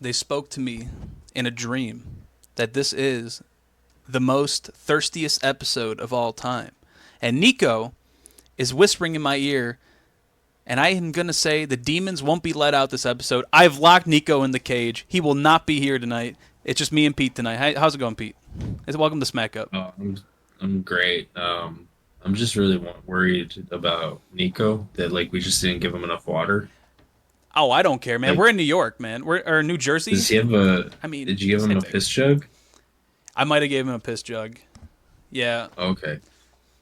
they spoke to me in a dream that this is the most thirstiest episode of all time. And Nico is whispering in my ear, and I am going to say the demons won't be let out this episode. I've locked Nico in the cage. He will not be here tonight. It's just me and Pete tonight. How's it going, Pete? Welcome to Smack Up. I'm great. I'm just really worried about Nico that we just didn't give him enough water. Oh, I don't care, man. We're in New York, man. Or New Jersey. Does he have did you give him a piss jug? I might have gave him a piss jug. Yeah. Okay.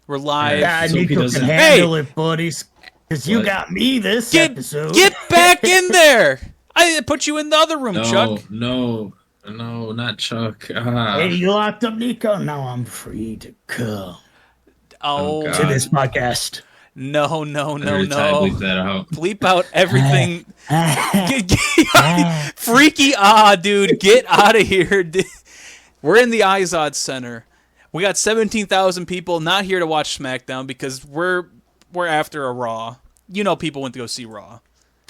We're live. Yeah, Nico can handle it, buddies. Because you got me this episode. Get back in there! I put you in the other room, Chuck. No, not Chuck. Hey, you locked up Nico? Now I'm free to come. Oh, to this podcast. No. Bleep that out. Bleep out everything. Freaky dude. Get out of here. We're in the Izod Center. We got 17,000 people not here to watch SmackDown because we're after a Raw. You know people went to go see Raw.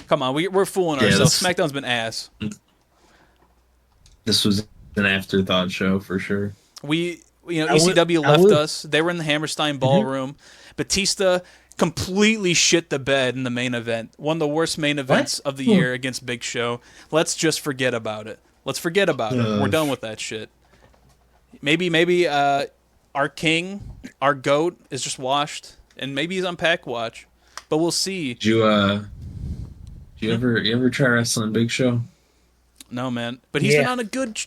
Come on, we're fooling ourselves. SmackDown's been ass. This was an afterthought show for sure. ECW left us. They were in the Hammerstein Ballroom. Batista completely shit the bed in the main event. One of the worst main events of the year against Big Show. Let's just forget about it. We're done with that shit. Maybe our king, our GOAT, is just washed, and maybe he's on pack watch. But we'll see. Did you ever try wrestling Big Show? No, man. But he's been on a good...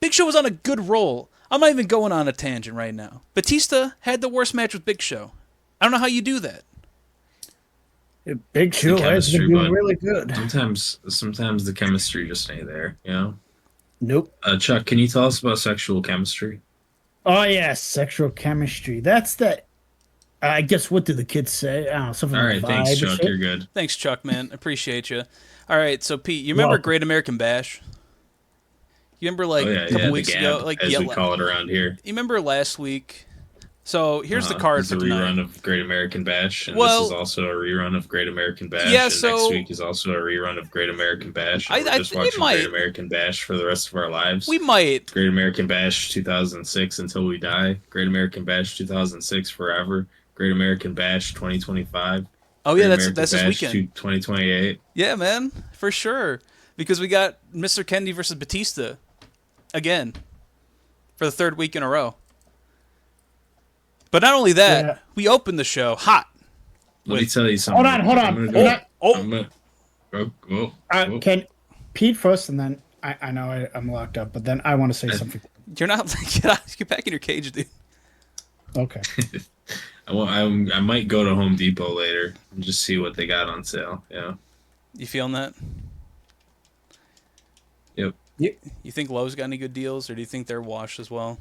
Big Show was on a good roll. I'm not even going on a tangent right now. Batista had the worst match with Big Show. I don't know how you do that. Big Show has been doing really good. Sometimes the chemistry just ain't there, you know? Nope. Chuck, can you tell us about sexual chemistry? Oh, yes, sexual chemistry. That's that... I guess, what do the kids say? I don't know, something all right, like thanks, Chuck. You're good. Thanks, Chuck, man. Appreciate you. All right, so, Pete, you remember Great American Bash? You remember, a couple weeks ago? As we call it around here. You remember last week? So, here's the card for tonight. It's a rerun of Great American Bash, and this is also a rerun of Great American Bash. Yeah, and next week is also a rerun of Great American Bash. We're just watching Great American Bash for the rest of our lives. We might. Great American Bash 2006 until we die. Great American Bash 2006 forever. Great American Bash 2025. Oh yeah, that's this weekend. 2028. Yeah, man, for sure. Because we got Mr. Kennedy versus Batista again for the third week in a row. But not only that, we opened the show hot. Let me tell you something. Hold on. Can Pete first, and then I know I'm locked up, but then I want to say something. You're not get back in your cage, dude. Okay. I might go to Home Depot later and just see what they got on sale. Yeah. You feeling that? Yep. You think Lowe's got any good deals, or do you think they're washed as well?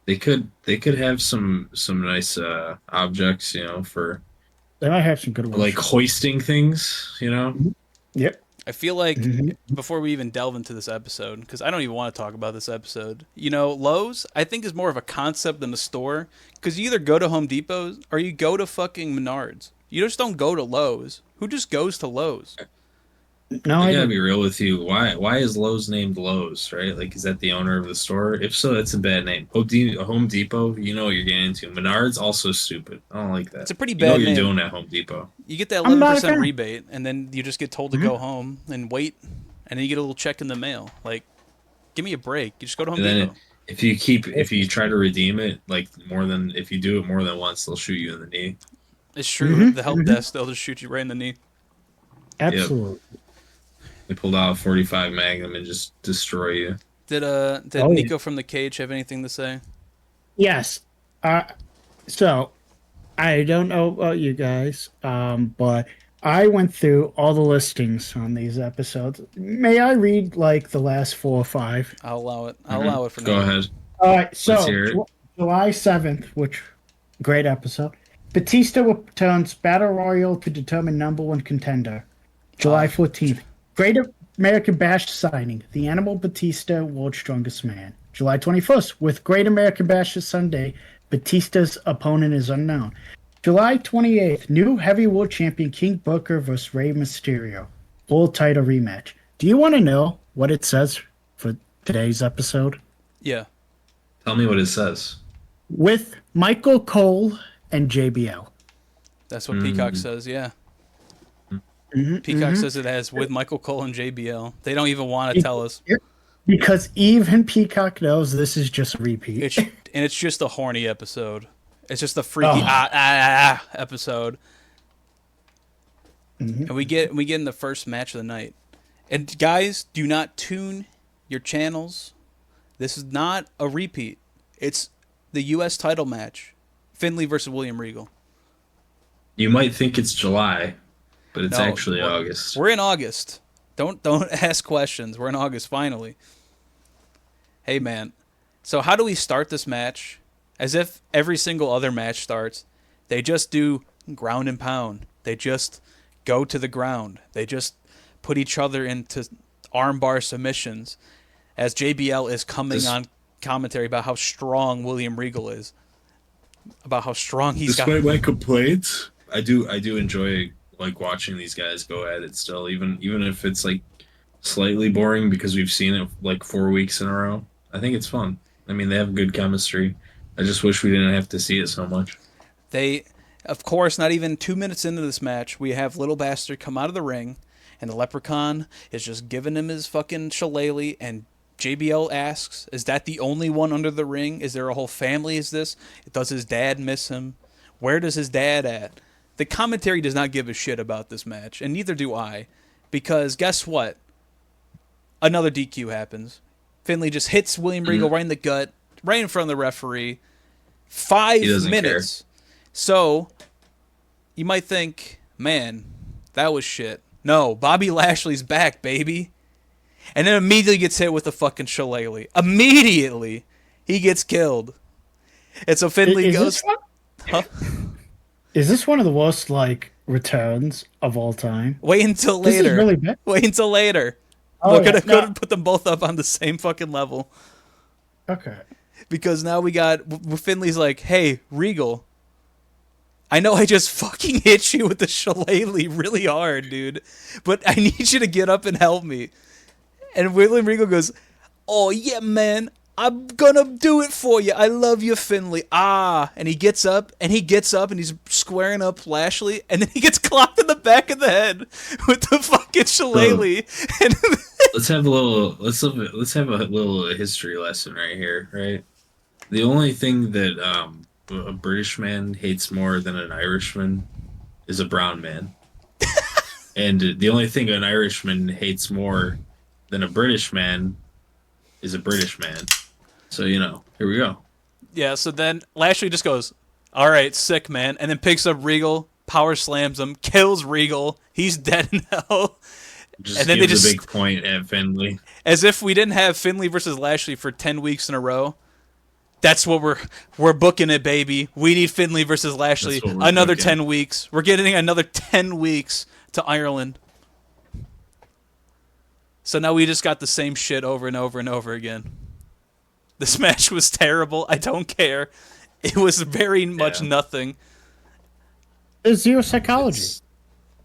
They could have some nice objects, for. They might have some good ones. Like hoisting things, Yep. I feel like before we even delve into this episode, because I don't even want to talk about this episode, Lowe's, I think, is more of a concept than a store, because you either go to Home Depot or you go to fucking Menards. You just don't go to Lowe's. Who just goes to Lowe's? No, I gotta be real with you. Why is Lowe's named Lowe's, right? Is that the owner of the store? If so, that's a bad name. Home Depot, you know what you're getting into. Menards, also stupid. I don't like that. It's a pretty bad name. You're doing at Home Depot. You get that 11% rebate, and then you just get told to go home and wait, and then you get a little check in the mail. Give me a break. You just go to Home Depot. If you try to redeem it, if you do it more than once, they'll shoot you in the knee. It's true. The help desk, they'll just shoot you right in the knee. Absolutely. Yep. They pulled out a 45 Magnum and just destroy you. Did Nico from the cage have anything to say? Yes. So, I don't know about you guys, but I went through all the listings on these episodes. May I read the last 4 or 5? I'll allow it. I'll allow it for now. Go ahead. All right. So, July 7th, which great episode. Batista returns Battle Royal to determine number 1 contender. July 14th. Great American Bash signing. The Animal Batista, World's Strongest Man. July 21st. With Great American Bash this Sunday, Batista's opponent is unknown. July 28th. New heavyweight champion King Booker vs. Rey Mysterio. World title rematch. Do you want to know what it says for today's episode? Yeah. Tell me what it says. With Michael Cole and JBL. That's what Peacock says, yeah. Peacock says it has with Michael Cole and JBL. They don't even want to tell us. Because even Peacock knows this is just a repeat. It's just a horny episode. It's just a freaky episode. And we get in the first match of the night. And guys, do not tune your channels. This is not a repeat. It's the U.S. title match. Finley versus William Regal. You might think it's July, but it's actually August. We're in August. Don't ask questions. We're in August finally. Hey man. So how do we start this match? As if every single other match starts. They just do ground and pound. They just go to the ground. They just put each other into armbar submissions. As JBL is coming on commentary about how strong William Regal is. About how strong he's got. Despite my complaints, I do enjoy like watching these guys go at it still, even if it's like slightly boring because we've seen it like 4 weeks in a row. I think it's fun. I mean, they have good chemistry. I just wish we didn't have to see it so much. They, of course, not even 2 minutes into this match, we have Little Bastard come out of the ring, and the Leprechaun is just giving him his fucking shillelagh, and JBL asks, is that the only one under the ring? Is there a whole family? Is this? Does his dad miss him? Where does his dad at? The commentary does not give a shit about this match, and neither do I, because guess what? Another DQ happens. Finley just hits William Regal right in the gut, right in front of the referee. 5 minutes. Care. So, you might think, man, that was shit. No, Bobby Lashley's back, baby. And then immediately gets hit with a fucking shillelagh. Immediately, he gets killed. And so Finley goes... Is this one of the worst, like, returns of all time? Wait until later. This is really bad. Wait until later. Oh, Could have put them both up on the same fucking level. Okay. Because now we got... Finley's like, hey, Regal, I know I just fucking hit you with the shillelagh really hard, dude. But I need you to get up and help me. And William Regal goes, oh, yeah, man. I'm gonna do it for you. I love you, Finley. And he gets up, and he's squaring up Lashley, and then he gets clocked in the back of the head with the fucking shillelagh. Let's have a little history lesson right here, right? The only thing that a British man hates more than an Irishman is a brown man. And the only thing an Irishman hates more than a British man is a British man. So, here we go. Yeah, so then Lashley just goes, all right, sick, man, and then picks up Regal, power slams him, kills Regal. He's dead in hell. And then they just a big point at Finley. As if we didn't have Finley versus Lashley for 10 weeks in a row. That's what we're booking it, baby. We need Finley versus Lashley another booking. 10 weeks. We're getting another 10 weeks to Ireland. So now we just got the same shit over and over and over again. This match was terrible. I don't care. It was very much nothing. There's zero psychology.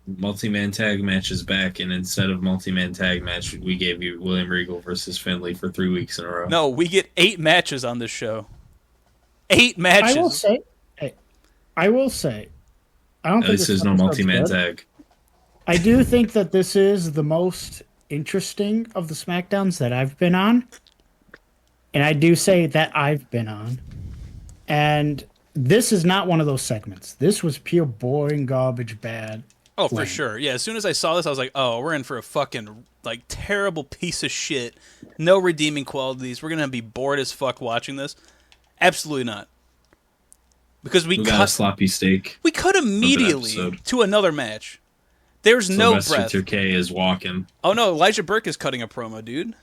Multi-man tag match is back, and instead of multi-man tag match, we gave you William Regal versus Finley for 3 weeks in a row. No, we get 8 matches on this show. 8 matches. I will say, I don't think this is no multi-man tag. I do think that this is the most interesting of the SmackDowns that I've been on. And I do say that I've been on. And this is not one of those segments. This was pure boring, garbage, bad. Oh, for sure. Yeah, as soon as I saw this, I was like, oh, we're in for a fucking, terrible piece of shit. No redeeming qualities. We're going to be bored as fuck watching this. Absolutely not. Because we got a sloppy steak. We cut immediately to another match. There's no breath. Sylvester K is walking. Oh, no, Elijah Burke is cutting a promo, dude.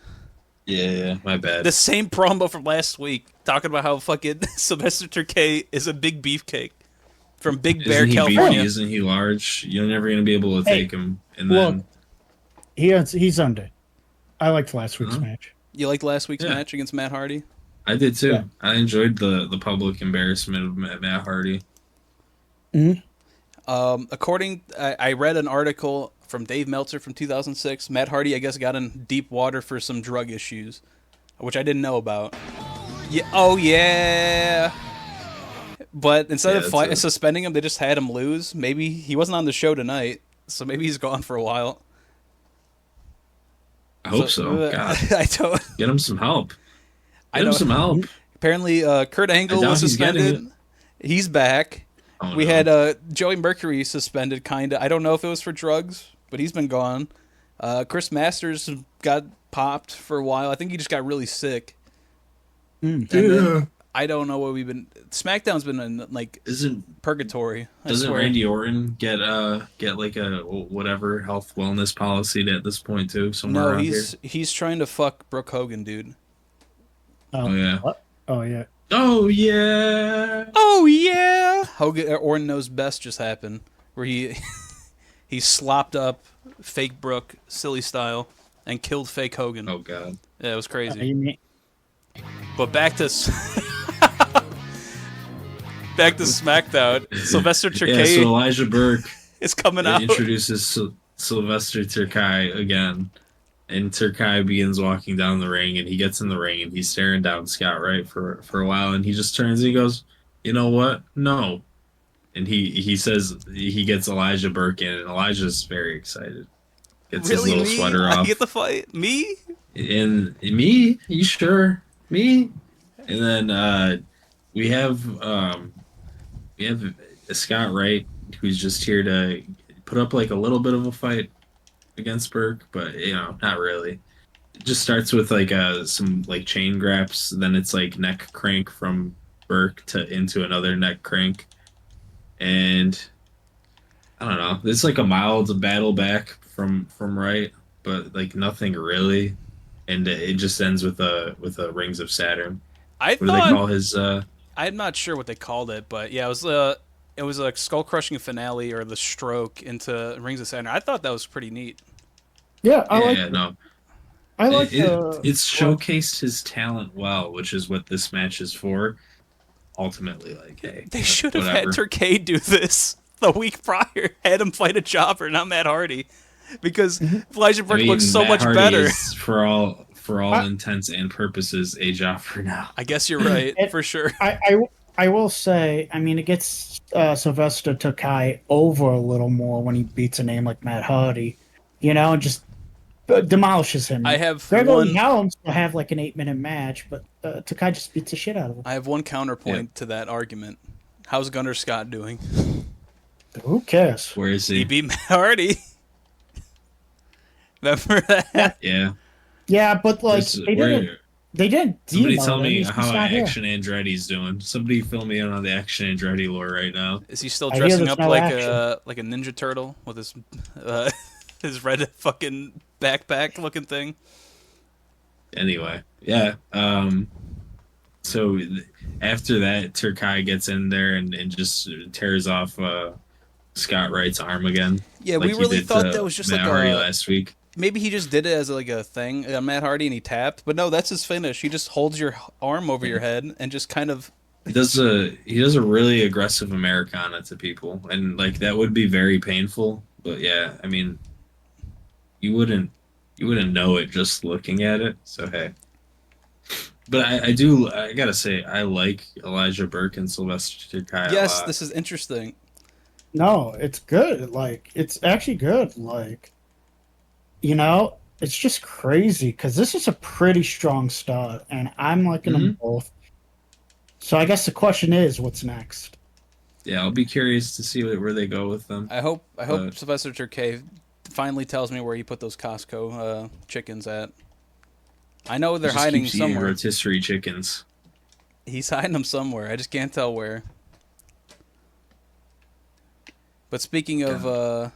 Yeah, my bad. The same promo from last week, talking about how fucking Sylvester Turkey is a big beefcake from Big Bear, California. Isn't he large? You're never going to be able to take him. And then he's under. I liked last week's match. You liked last week's match against Matt Hardy? I did too. Yeah. I enjoyed the public embarrassment of Matt Hardy. Mm-hmm. I read an article from Dave Meltzer from 2006. Matt Hardy, I guess, got in deep water for some drug issues, which I didn't know about. Yeah. Oh yeah. But instead of suspending him, they just had him lose. Maybe he wasn't on the show tonight, so maybe he's gone for a while. I hope so. God. I don't. Get him some help. Get him some help. Apparently, Kurt Angle was suspended. He's back. Oh, we had Joey Mercury suspended, kind of. I don't know if it was for drugs, but he's been gone. Chris Masters got popped for a while. I think he just got really sick. I don't know what we've been. SmackDown's been in purgatory. Doesn't Randy Orton get like a whatever health wellness policy at this point too? Somewhere around here? He's trying to fuck Brooke Hogan, dude. Oh yeah. What? Oh yeah. Oh yeah. Oh yeah. Orton knows best just happened, where he slopped up fake Brooke, silly style, and killed fake Hogan. Oh god. Yeah, it was crazy. But back to SmackDown. Sylvester Terkay. Yeah, so Elijah Burke is coming out. Introduces Sylvester Terkay again, and Terkay begins walking down the ring, and he gets in the ring, and he's staring down Scott Wright for a while, and he just turns and he goes, "You know what? No." And he says he gets Elijah Burke in, and Elijah's very excited. Gets his little sweater off. I get the fight. Me? And me? You sure? Me? And then we have Scott Wright, who's just here to put up like a little bit of a fight against Burke, but not really. It just starts with like some like chain graps, then it's like neck crank from Burke into another neck crank, and I don't know. It's like a mild battle back from Wright, but like nothing really. And it just ends with a Rings of Saturn. What do they call his? I'm not sure what they called it, but yeah, it was a skull crushing finale or the stroke into Rings of Saturn. I thought that was pretty neat. Yeah, I like it's showcased his talent well, which is what this match is for. Ultimately, like, hey, they should have had Terkay do this the week prior. Had him fight a jobber, not Matt Hardy. Because Elijah Burke looks so much better. Is, for all intents and purposes, a jobber now. I guess you're right, for sure. I will say, I mean, it gets Sylvester Terkay over a little more when he beats a name like Matt Hardy, and just demolishes him. I have Gregory Helms will have like an 8-minute match, but Terkay just beats the shit out of him. I have one counterpoint to that argument. How's Gunnar Scott doing? Who cares? Where is he? He beat Matt Hardy. Remember that? Yeah. Yeah, but like they didn't. Somebody tell me how Action Andretti's doing. Somebody fill me in on the Action Andretti lore right now. Is he still dressing up like a Ninja Turtle with his his red fucking backpack looking thing? Anyway, yeah. So after that, Terkay gets in there and just tears off Scott Wright's arm again. Yeah, we really thought that was just Matt Hardy last week. Maybe he just did it as like a thing, Matt Hardy, and he tapped. But no, that's his finish. He just holds your arm over your head and just kind of. He does a really aggressive Americana to people, and like that would be very painful. But yeah, I mean, you wouldn't know it just looking at it. So hey. But I gotta say, I like Elijah Burke and Sylvester Terkay. Yes, this is interesting. No, it's good. Like, it's actually good. Like, it's just crazy because this is a pretty strong start, and I'm liking them both. So I guess the question is, what's next? Yeah, I'll be curious to see where they go with them. I hope Sylvester Terkay finally tells me where he put those Costco chickens at. I know they're hiding somewhere. Rotisserie chickens. He's hiding them somewhere. I just can't tell where. But speaking of,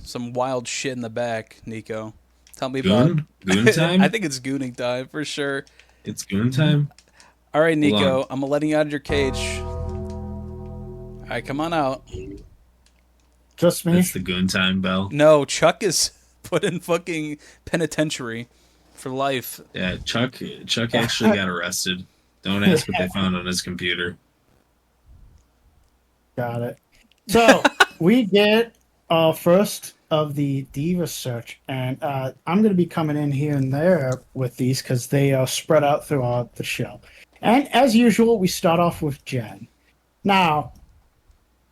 some wild shit in the back, Nico, tell me about Goon time? I think it's gooning time for sure. It's goon time? All right, Nico, I'm letting you out of your cage. All right, come on out. Just me? It's the goon time bell. No, Chuck is put in fucking penitentiary for life. Yeah, Chuck actually got arrested. Don't ask what they found on his computer. Got it. So we get our first of the Diva search, and I'm going to be coming in here and there with these because they are spread out throughout the show. And as usual, we start off with Jen. Now,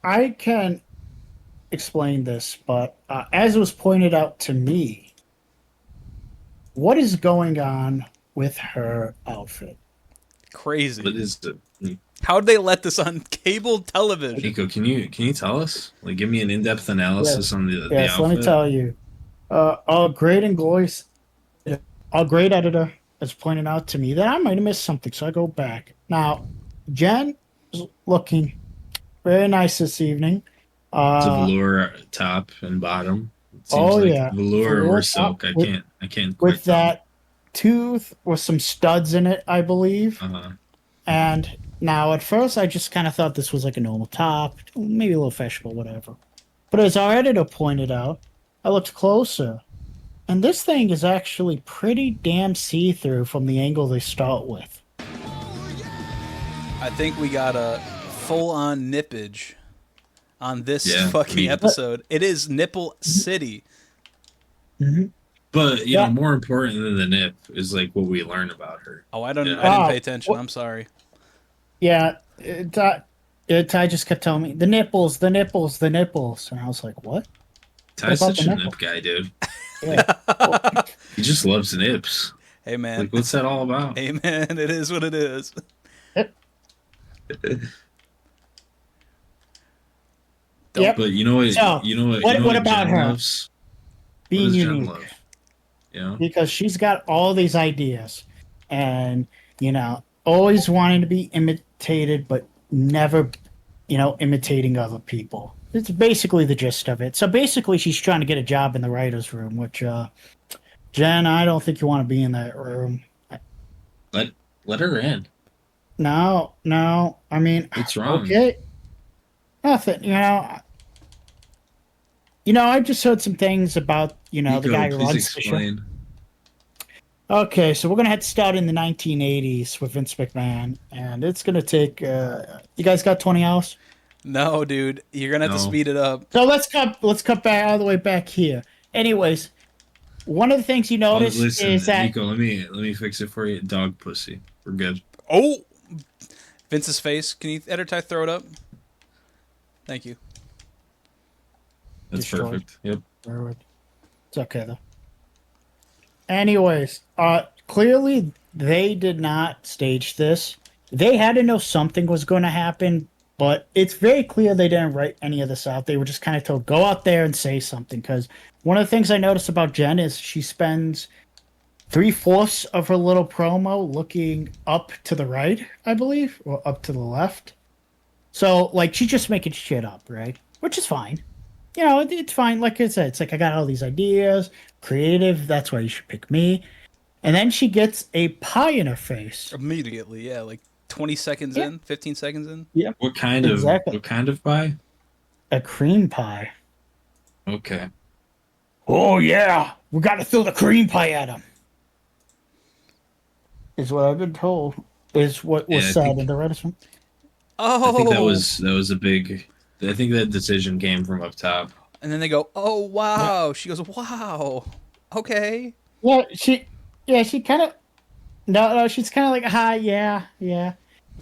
I can explain this, but as was pointed out to me, what is going on with her outfit? Crazy. What is it? How'd they let this on cable television? Nico, can you tell us? Like, give me an in-depth analysis on the yes, outfit. Let me tell you. Our great and glorious, our great editor has pointed out to me that I might have missed something, so I go back. Now, Jen is looking very nice this evening. It's a velour top and bottom. It seems like velour or silk. I can't. With that tooth with some studs in it, I believe. And now, at first, I just kind of thought this was like a normal top, maybe a little fashionable, whatever. But as our editor pointed out, I looked closer, and this thing is actually pretty damn see-through from the angle they start with. I think we got a full-on nippage on this fucking episode. It is nipple city. Mm-hmm. But, you know, more important than the nip is, like, what we learn about her. Oh, I didn't pay attention. I'm sorry. Yeah, Ty just kept telling me, the nipples. And I was like, what? Ty's such a nip guy, dude. Yeah. He just loves nips. Hey, man. Like, what's that all about? Hey, man, it is what it is. Yep. But you know what? So, what about her? Loves? Being unique. Yeah. Because she's got all these ideas, and always wanting to be imitated, but never, imitating other people. It's basically the gist of it. So basically, she's trying to get a job in the writer's room, which, Jen, I don't think you want to be in that room. Let her in. No. I mean, what's wrong? Okay, nothing. I just heard some things about Nico, the guy who runs the show. Okay, so we're gonna have to start in the 1980s with Vince McMahon, and it's gonna take. You guys got 20 hours? No, dude, you're gonna have to speed it up. So let's cut back all the way back here. Anyways, one of the things you notice is that Nico, let me fix it for you. Dog pussy, we're good. Oh, Vince's face. Can you editor throw it up? Thank you. That's perfect. Yep. It's okay though. Anyways, clearly they did not stage this. They had to know something was going to happen, but it's very clear they didn't write any of this out. They were just kind of told, go out there and say something. Because one of the things I noticed about Jen is she spends 3/4 of her little promo looking up to the right, I believe, or up to the left. So, like, she's just making shit up, right? Which is fine. It's fine. Like I said, it's like, I got all these ideas, creative. That's why you should pick me. And then she gets a pie in her face. Immediately, yeah. Like 20 seconds in, 15 seconds in. Yeah. What kind of pie? A cream pie. Okay. Oh, yeah. We got to throw the cream pie at him. Is what I've been told. Is what was said in the Reddit. Oh. I think that was a big... I think that decision came from up top. And then they go, oh, wow. Yeah. She goes, wow. Okay. Yeah, she kind of... No, she's kind of like, hi, yeah.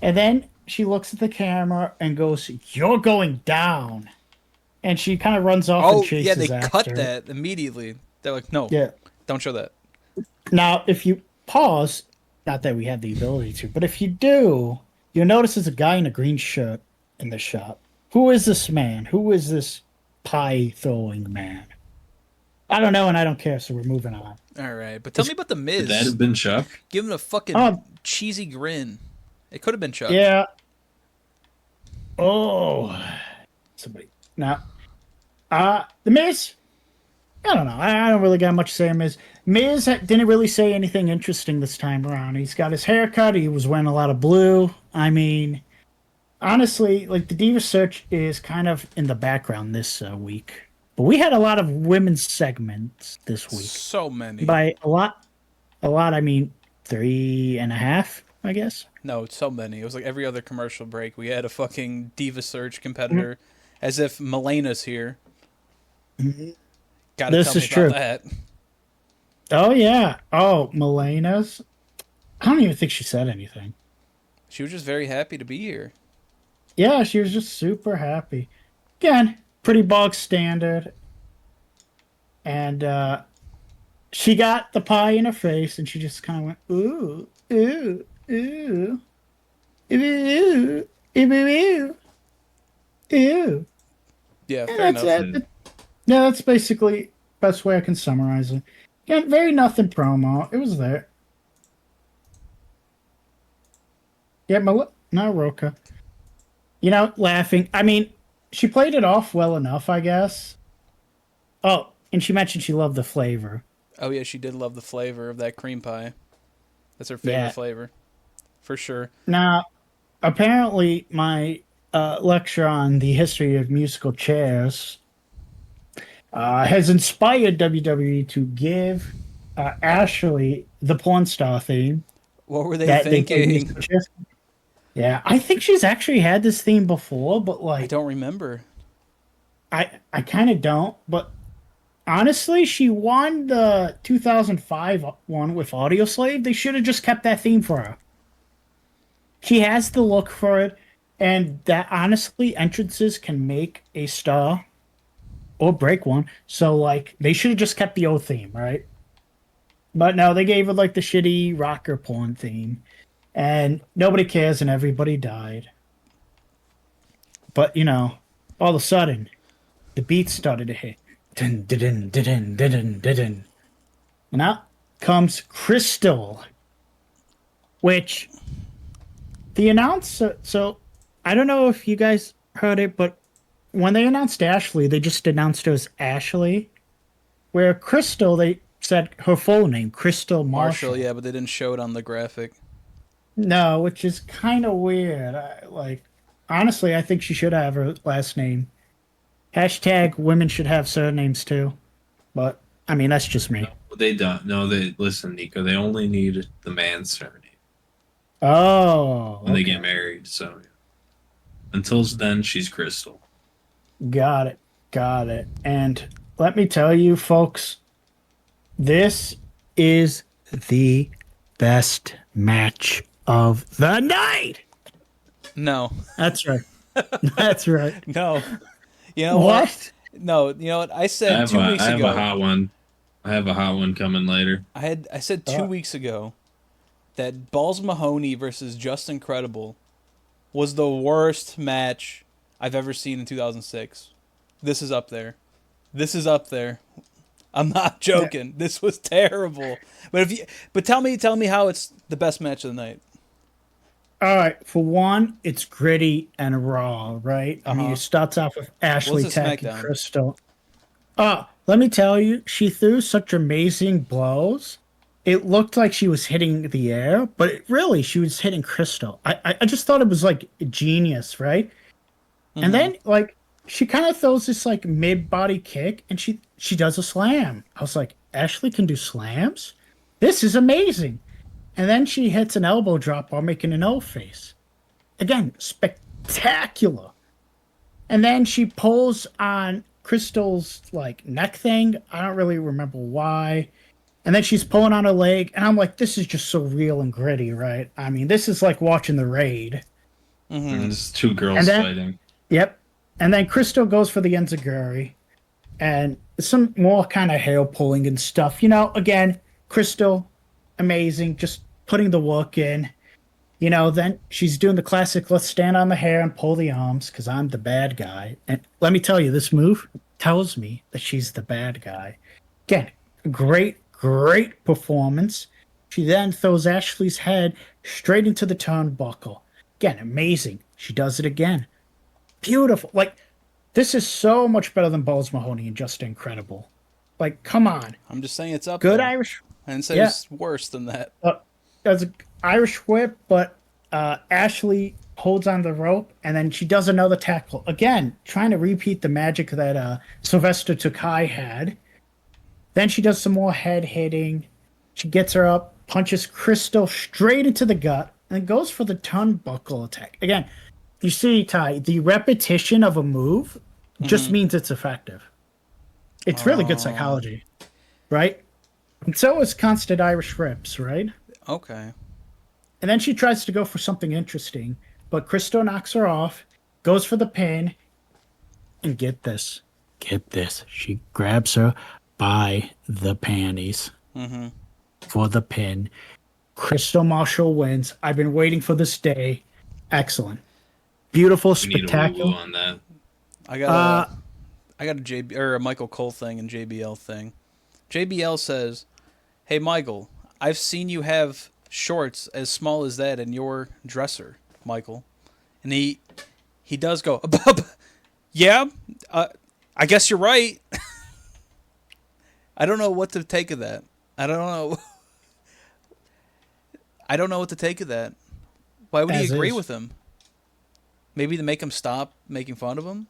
And then she looks at the camera and goes, you're going down. And she kind of runs off and chases after. Yeah, they cut that immediately. They're like, no, don't show that. Now, if you pause, not that we have the ability to, but if you do, you'll notice there's a guy in a green shirt in the shop. Who is this man? Who is this pie-throwing man? I don't know, and I don't care, so we're moving on. All right, but tell me about The Miz. Could that have been Chuck? Give him a fucking cheesy grin. It could have been Chuck. Yeah. Oh. Somebody. Now, The Miz, I don't know. I don't really got much to say on Miz. Miz didn't really say anything interesting this time around. He's got his hair cut. He was wearing a lot of blue. I mean... Honestly, like, the Diva search is kind of in the background this week. But we had a lot of women's segments this week. So many. By a lot, I mean 3.5, I guess. No, so many. It was like every other commercial break. We had a fucking Diva search competitor, as if Melena's here. Mm-hmm. Gotta tell me about that. Oh, yeah. Oh, Milena's. I don't even think she said anything. She was just very happy to be here. Yeah, she was just super happy. Again, pretty bog standard. And she got the pie in her face, and she just kind of went, ooh, ooh, ooh, ooh, ooh, ooh, ooh. Yeah, fair enough. Yeah, that's basically best way I can summarize it. Yeah, very nothing promo. It was there. Yeah, no, Roka. Laughing. I mean, she played it off well enough, I guess. Oh, and she mentioned she loved the flavor. Oh, yeah, she did love the flavor of that cream pie. That's her favorite flavor. For sure. Now, apparently, my lecture on the history of musical chairs has inspired WWE to give Ashley the porn star theme. What were they thinking? Yeah, I think she's actually had this theme before, but I don't remember. I kind of don't, but honestly, she won the 2005 one with Audioslave. They should have just kept that theme for her. She has the look for it, and that honestly, entrances can make a star or break one. So they should have just kept the old theme, right? But no, they gave her the shitty rocker porn theme. And nobody cares, and everybody died. But, all of a sudden, the beat started to hit. Dun, dun, dun, dun, dun, dun, dun. And out comes Crystal. Which, the announcer... So, I don't know if you guys heard it, but when they announced Ashley, they just announced her as Ashley. Where Crystal, they said her full name, Crystal Marshall. Yeah, but they didn't show it on the graphic. No, which is kind of weird. Honestly, I think she should have her last name. # women should have surnames too. But, I mean, that's just me. No, they don't. No, listen, Nico, they only need the man's surname. Oh. When they get married, so. Until then, she's Crystal. Got it. And let me tell you, folks, this is the best match of the night. No. That's right. No. You know what? No, you know what? I said 2 weeks ago. I have a hot one. I have a hot one coming later. I said 2 weeks ago that Balls Mahoney versus Justin Credible was the worst match I've ever seen in 2006. This is up there. I'm not joking. Yeah. This was terrible. But tell me how it's the best match of the night. All right. For one, it's gritty and raw, right? I mean, it starts off with Ashley attacking Crystal. Let me tell you, she threw such amazing blows. It looked like she was hitting the air, but she was hitting Crystal. I just thought it was genius, right? Mm-hmm. And then she kind of throws this mid-body kick, and she does a slam. I was like, Ashley can do slams? This is amazing. And then she hits an elbow drop while making an O face. Again, spectacular. And then she pulls on Crystal's neck thing. I don't really remember why. And then she's pulling on her leg, and I'm like, this is just so real and gritty, right? I mean, this is like watching The Raid. Mm-hmm. There's two girls fighting. Yep. And then Crystal goes for the enziguri, and some more kind of hair pulling and stuff. Again, Crystal, amazing, just putting the work in. Then she's doing the classic, let's stand on the hair and pull the arms, because I'm the bad guy. And let me tell you, this move tells me that she's the bad guy. Again, great performance. She then throws Ashley's head straight into the turnbuckle. Again, amazing. She does it again. Beautiful. This is so much better than Balls Mahoney and just incredible. Come on. I'm just saying it's up good there. Irish. I didn't say it's worse than that. That's an Irish whip, but Ashley holds on the rope, and then she does another tackle. Again, trying to repeat the magic that Sylvester Takai had. Then she does some more head hitting. She gets her up, punches Crystal straight into the gut, and goes for the turnbuckle attack. Again, you see, Ty, the repetition of a move just means it's effective. It's really good psychology, right? And so is Constant Irish Rips, right? Okay. And then she tries to go for something interesting, but Christo knocks her off, goes for the pin, and get this. She grabs her by the panties for the pin. Crystal Marshall wins. I've been waiting for this day. Excellent. Beautiful, spectacular. On that. I got a JB or a Michael Cole thing and JBL thing. JBL says, "Hey Michael, I've seen you have shorts as small as that in your dresser, Michael." And he does go, "Yeah, I guess you're right." I don't know what to take of that. I don't know what to take of that. Why would he agree with him? Maybe to make him stop making fun of him?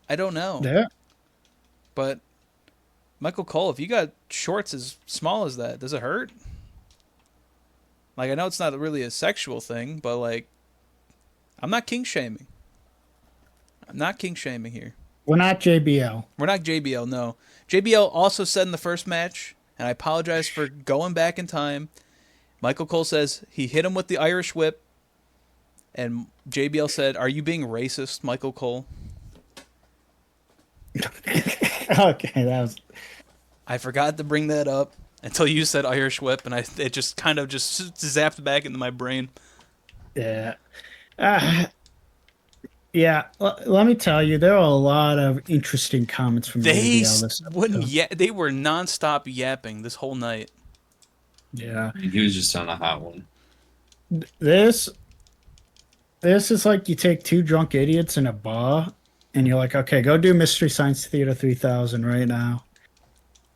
I don't know. Yeah. But Michael Cole, if you got shorts as small as that, does it hurt? Like, I know it's not really a sexual thing, but like, I'm not king shaming. I'm not king shaming here. We're not JBL. We're not JBL, no. JBL also said in the first match, and I apologize for going back in time, Michael Cole says he hit him with the Irish whip, and JBL said, "Are you being racist, Michael Cole?" Okay, that was... I forgot to bring that up until you said Irish whip, and it just kind of just zapped back into my brain. Yeah. Yeah, let me tell you, there are a lot of interesting comments from JBL. They were nonstop yapping this whole night. Yeah. He was just on a hot one. This is like you take two drunk idiots in a bar, and you're like, okay, go do Mystery Science Theater 3000 right now.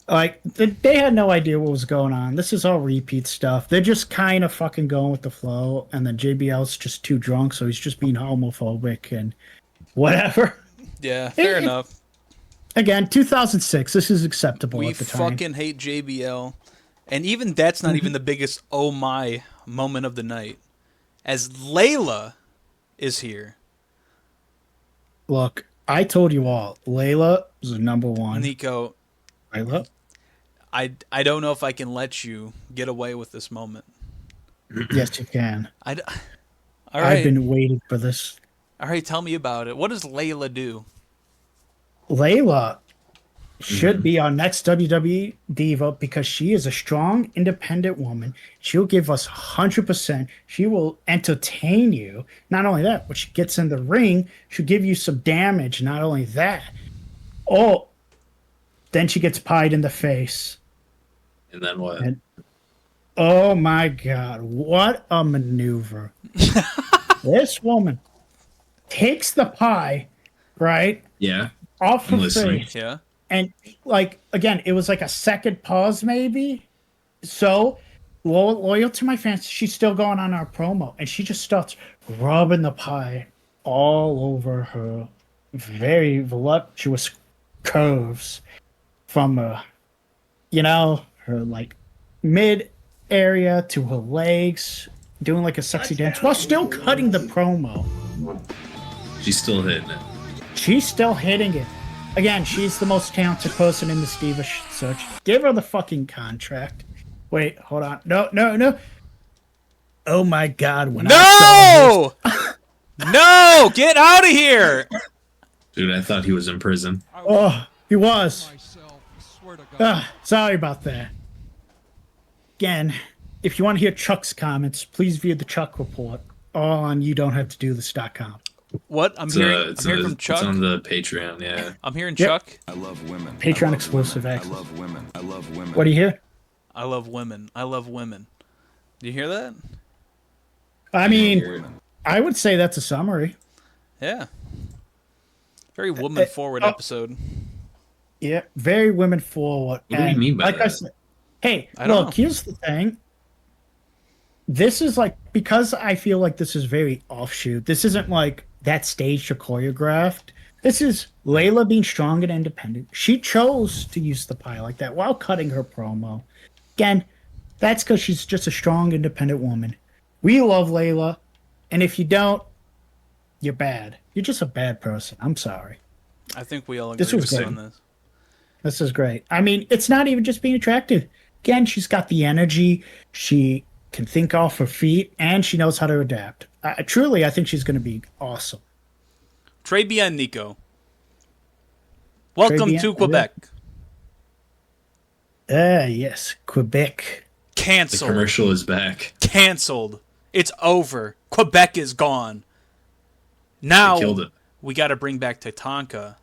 Like, they had no idea what was going on. This is all repeat stuff. They're just kind of fucking going with the flow, and then JBL's just too drunk, so he's just being homophobic and whatever. Yeah, fair enough. Again, 2006. This is acceptable at the time. We fucking hate JBL. And even that's not even the biggest oh my moment of the night. As Layla is here. Look, I told you all, Layla is the number one. Nico, Layla? I don't know if I can let you get away with this moment. Yes, you can. All right. I've been waiting for this. All right, tell me about it. What does Layla do? Layla should be our next WWE diva because she is a strong, independent woman. She'll give us 100%. She will entertain you. Not only that, when she gets in the ring, she'll give you some damage. Not only that. Oh, then she gets pied in the face. And then what? Oh my God, what a maneuver. This woman takes the pie, right? Yeah. Off her face. Yeah. And, like, again, it was like a second pause, maybe. So, loyal to my fans, she's still going on our promo. And she just starts rubbing the pie all over her very voluptuous curves from, her, like, mid area to her legs, doing like a sexy dance while still cutting the promo. She's still hitting it. She's still hitting it. Again, she's the most talented person in this diva search. Give her the fucking contract. Wait, hold on. No. Oh my God! No! No! Get out of here! Dude, I thought he was in prison. Oh, he was. Sorry about that. Again, if you want to hear Chuck's comments, please view the Chuck Report on youdon'thavetodothis.com. What? I'm hearing from Chuck. It's on the Patreon, yeah. I'm hearing Chuck. I love women. Patreon exclusive access. I love women. I love women. What do you hear? I love women. I love women. Do you hear that? I mean, I would say that's a summary. Yeah. Very woman-forward episode. Yeah, very women-forward. What do you mean by that? I said, hey, look, here's the thing. This is like, because I feel like this is very offshoot. This isn't like that staged or choreographed. This is Layla being strong and independent. She chose to use the pie like that while cutting her promo. Again, that's because she's just a strong, independent woman. We love Layla, and if you don't, you're bad. You're just a bad person. I'm sorry. I think we all agree on this. This is great. I mean, it's not even just being attractive. Again, she's got the energy. She can think off her feet, and she knows how to adapt. Truly, I think she's going to be awesome. Très bien, Nico. Welcome to Quebec. Yes, Quebec. Cancelled. The commercial is back. Cancelled. It's over. Quebec is gone. Now we got to bring back Tatanka.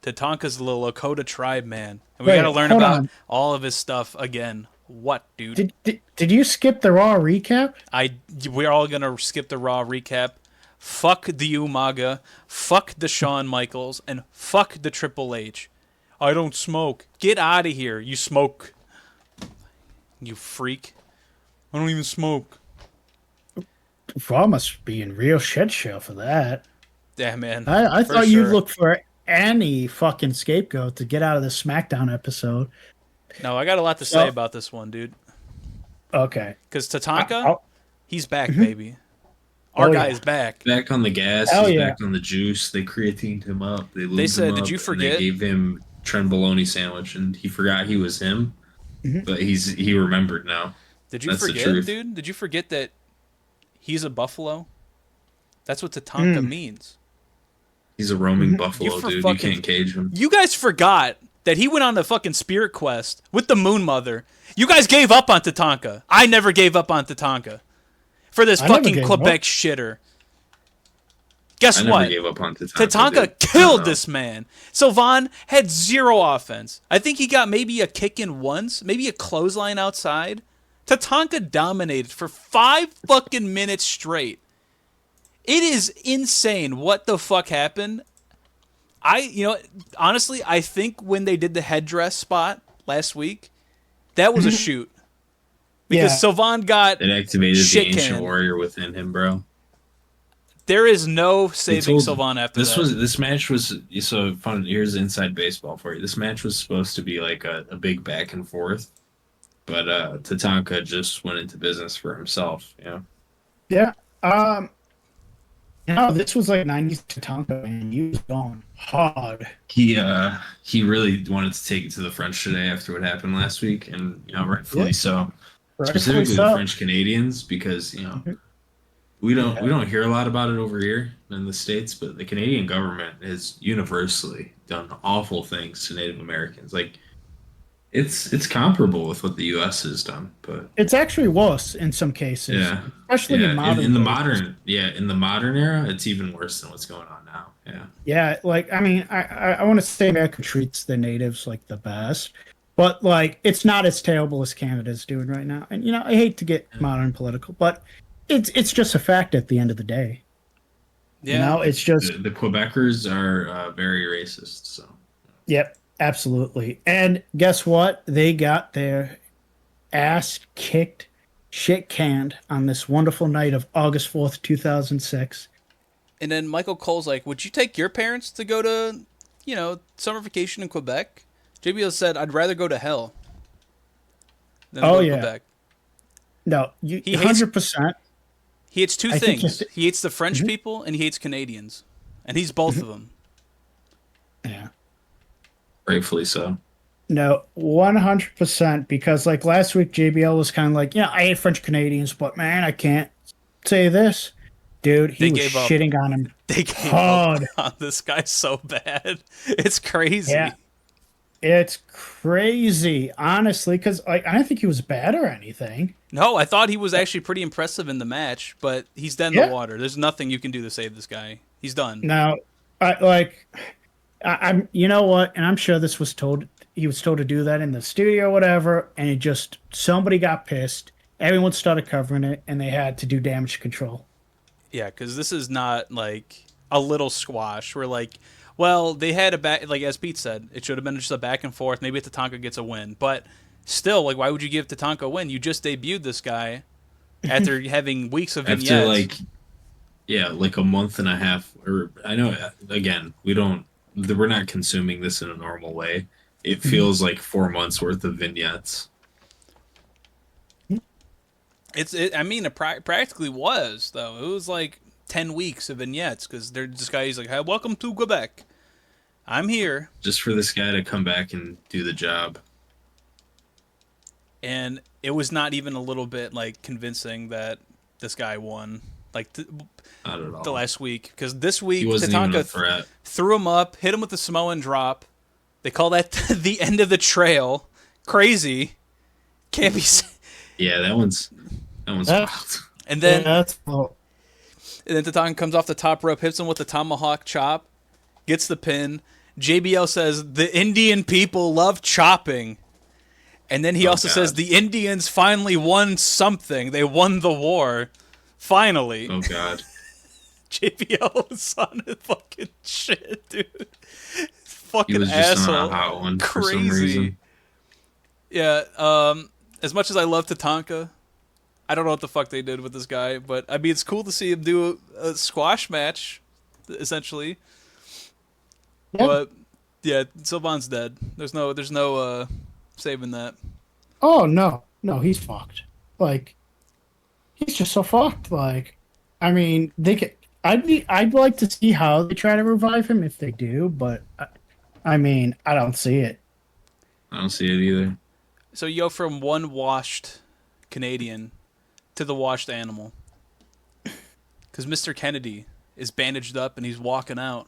Tatanka's the little Lakota tribe man, and we got to learn about all of his stuff again. What, dude? Did you skip the Raw recap? We're all gonna skip the Raw recap. Fuck the Umaga. Fuck the Shawn Michaels, and fuck the Triple H. I don't smoke. Get out of here. You smoke. You freak. I don't even smoke. Raw must be in real shit show for that. Yeah, man. I thought you'd look for any fucking scapegoat to get out of the SmackDown episode. No, I got a lot to say about this one, dude. Okay. Because Tatanka, he's back, baby. Our guy is back. Back on the gas. He's back on the juice. They creatined him up. They said, did you forget? They gave him trenbolone sandwich, and he forgot he was him. But he remembered now. Did you forget, dude? Did you forget that he's a buffalo? That's what Tatanka means. He's a roaming buffalo, dude. You can't cage him. You guys forgot that he went on the fucking Spirit Quest with the Moon Mother. You guys gave up on Tatanka. I never gave up on Tatanka. For this fucking Quebec shitter. Guess what? I never gave up on Tatanka. Tatanka killed this man. Sylvain had zero offense. I think he got maybe a kick in once, maybe a clothesline outside. Tatanka dominated for 5 fucking minutes straight. It is insane what the fuck happened. Honestly, I think when they did the headdress spot last week, that was a shoot. Because Sylvain got it activated the ancient warrior within him, bro. There is no saving Sylvain after that. This match was so fun. Here's inside baseball for you. This match was supposed to be like a big back and forth, but Tatanka just went into business for himself. Yeah. This was like 90s Tatanka, man. He was going hard. He really wanted to take it to the French today after what happened last week, and rightfully so. Specifically the French Canadians, because we don't hear a lot about it over here in the States, but the Canadian government has universally done awful things to Native Americans. Like it's comparable with what the U.S. has done, but it's actually worse in some cases. Yeah, especially in modern. In the modern era, it's even worse than what's going on now. Yeah. Yeah, like I mean, I want to say America treats the natives like the best. But, like, it's not as terrible as Canada's doing right now. And, I hate to get modern political, but it's just a fact at the end of the day. Yeah. It's just... The Quebecers are very racist, so... Yep, absolutely. And guess what? They got their ass kicked, shit canned on this wonderful night of August 4th, 2006. And then Michael Cole's like, would you take your parents to go to, summer vacation in Quebec? JBL said, I'd rather go to hell than go to Quebec. No, he 100%. He hates two things. He hates the French people, and he hates Canadians. And he's both of them. Yeah. Rightfully so. No, 100%, because, like, last week, JBL was kind of like, I hate French Canadians, but, man, I can't say this. Dude, he was shitting on him. They gave up on this guy so bad. It's crazy. Yeah. It's crazy, honestly, because I don't think he was bad or anything. No, I thought he was actually pretty impressive in the match, but he's dead in the water. There's nothing you can do to save this guy. He's done. Now, I'm, you know what? And I'm sure this was told. He was told to do that in the studio or whatever, and somebody got pissed. Everyone started covering it, and they had to do damage control. Yeah, because this is not like a little squash. We're like. Well, they had a back, like as Pete said, it should have been just a back and forth. Maybe Tatanka gets a win, but still, like, why would you give Tatanka a win? You just debuted this guy after having weeks of vignettes. After like a month and a half. Or I know, again, we're not consuming this in a normal way. It feels like 4 months worth of vignettes. It practically was though. It was like 10 weeks of vignettes because this guy, he's like, hey, welcome to Quebec. I'm here. Just for this guy to come back and do the job. And it was not even a little bit like convincing that this guy won. Like not at all. The last week, because this week Tatanka threw him up, hit him with the Samoan drop. They call that the end of the trail. Crazy. Can't be. Yeah, that one's wild. And then that's cool. And then Tatanka comes off the top rope, hits him with the tomahawk chop, gets the pin. JBL says the Indian people love chopping. And then he also says the Indians finally won something. They won the war. Finally. Oh, God. JBL was on his fucking shit, dude. Fucking he was just asshole. on a hot one Crazy. For some reason. Yeah, as much as I love Tatanka, I don't know what the fuck they did with this guy, but I mean, it's cool to see him do a squash match, essentially. Yep. But yeah, Sylvan's dead. There's no saving that. Oh no, he's fucked. Like, he's just so fucked. Like, I mean, I'd like to see how they try to revive him if they do, but I mean, I don't see it. I don't see it either. So you go from one washed Canadian to the washed animal. Because Mr. Kennedy is bandaged up and he's walking out.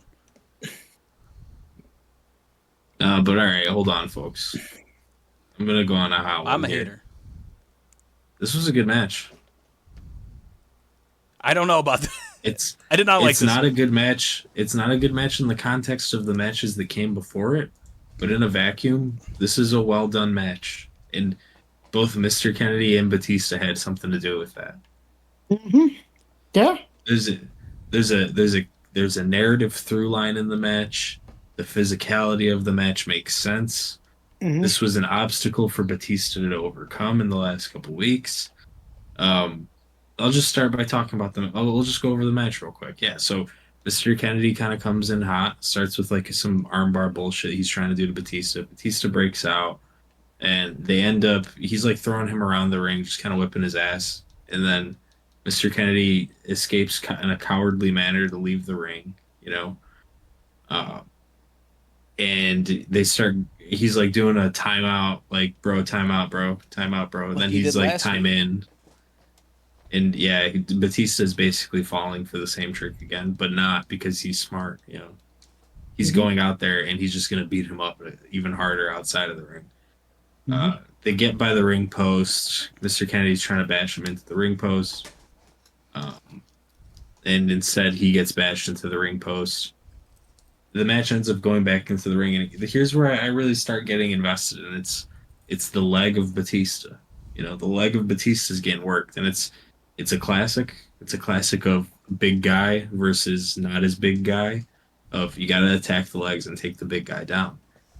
But all right, hold on, folks. I'm going to go on a hot one. I'm a hater. This was a good match. I don't know about that. I did not like this. It's not a good match. It's not a good match in the context of the matches that came before it. But in a vacuum, this is a well-done match. And both Mr. Kennedy and Batista had something to do with that. Mm-hmm. Yeah. There's a narrative through line in the match. The physicality of the match makes sense. Mm-hmm. This was an obstacle for Batista to overcome in the last couple weeks. I'll just start by talking about them. We'll just go over the match real quick. Yeah, so Mr. Kennedy kind of comes in hot, starts with like some armbar bullshit he's trying to do to Batista. Batista breaks out, and they end up, he's like throwing him around the ring, just kind of whipping his ass. And then Mr. Kennedy escapes in a cowardly manner to leave the ring, you know? And they start, he's like doing a timeout, like, bro, timeout, bro. And then he's like, time in. And yeah, Batista's basically falling for the same trick again, but not because he's smart, you know. He's going out there and he's just going to beat him up even harder outside of the ring. Mm-hmm. They get by the ring post. Mr. Kennedy's trying to bash him into the ring post. And instead he gets bashed into the ring post. The match ends up going back into the ring, and here's where I really start getting invested, and it's the leg of Batista. You know, the leg of Batista is getting worked, and it's a classic. It's a classic of big guy versus not as big guy. Of you got to attack the legs and take the big guy down.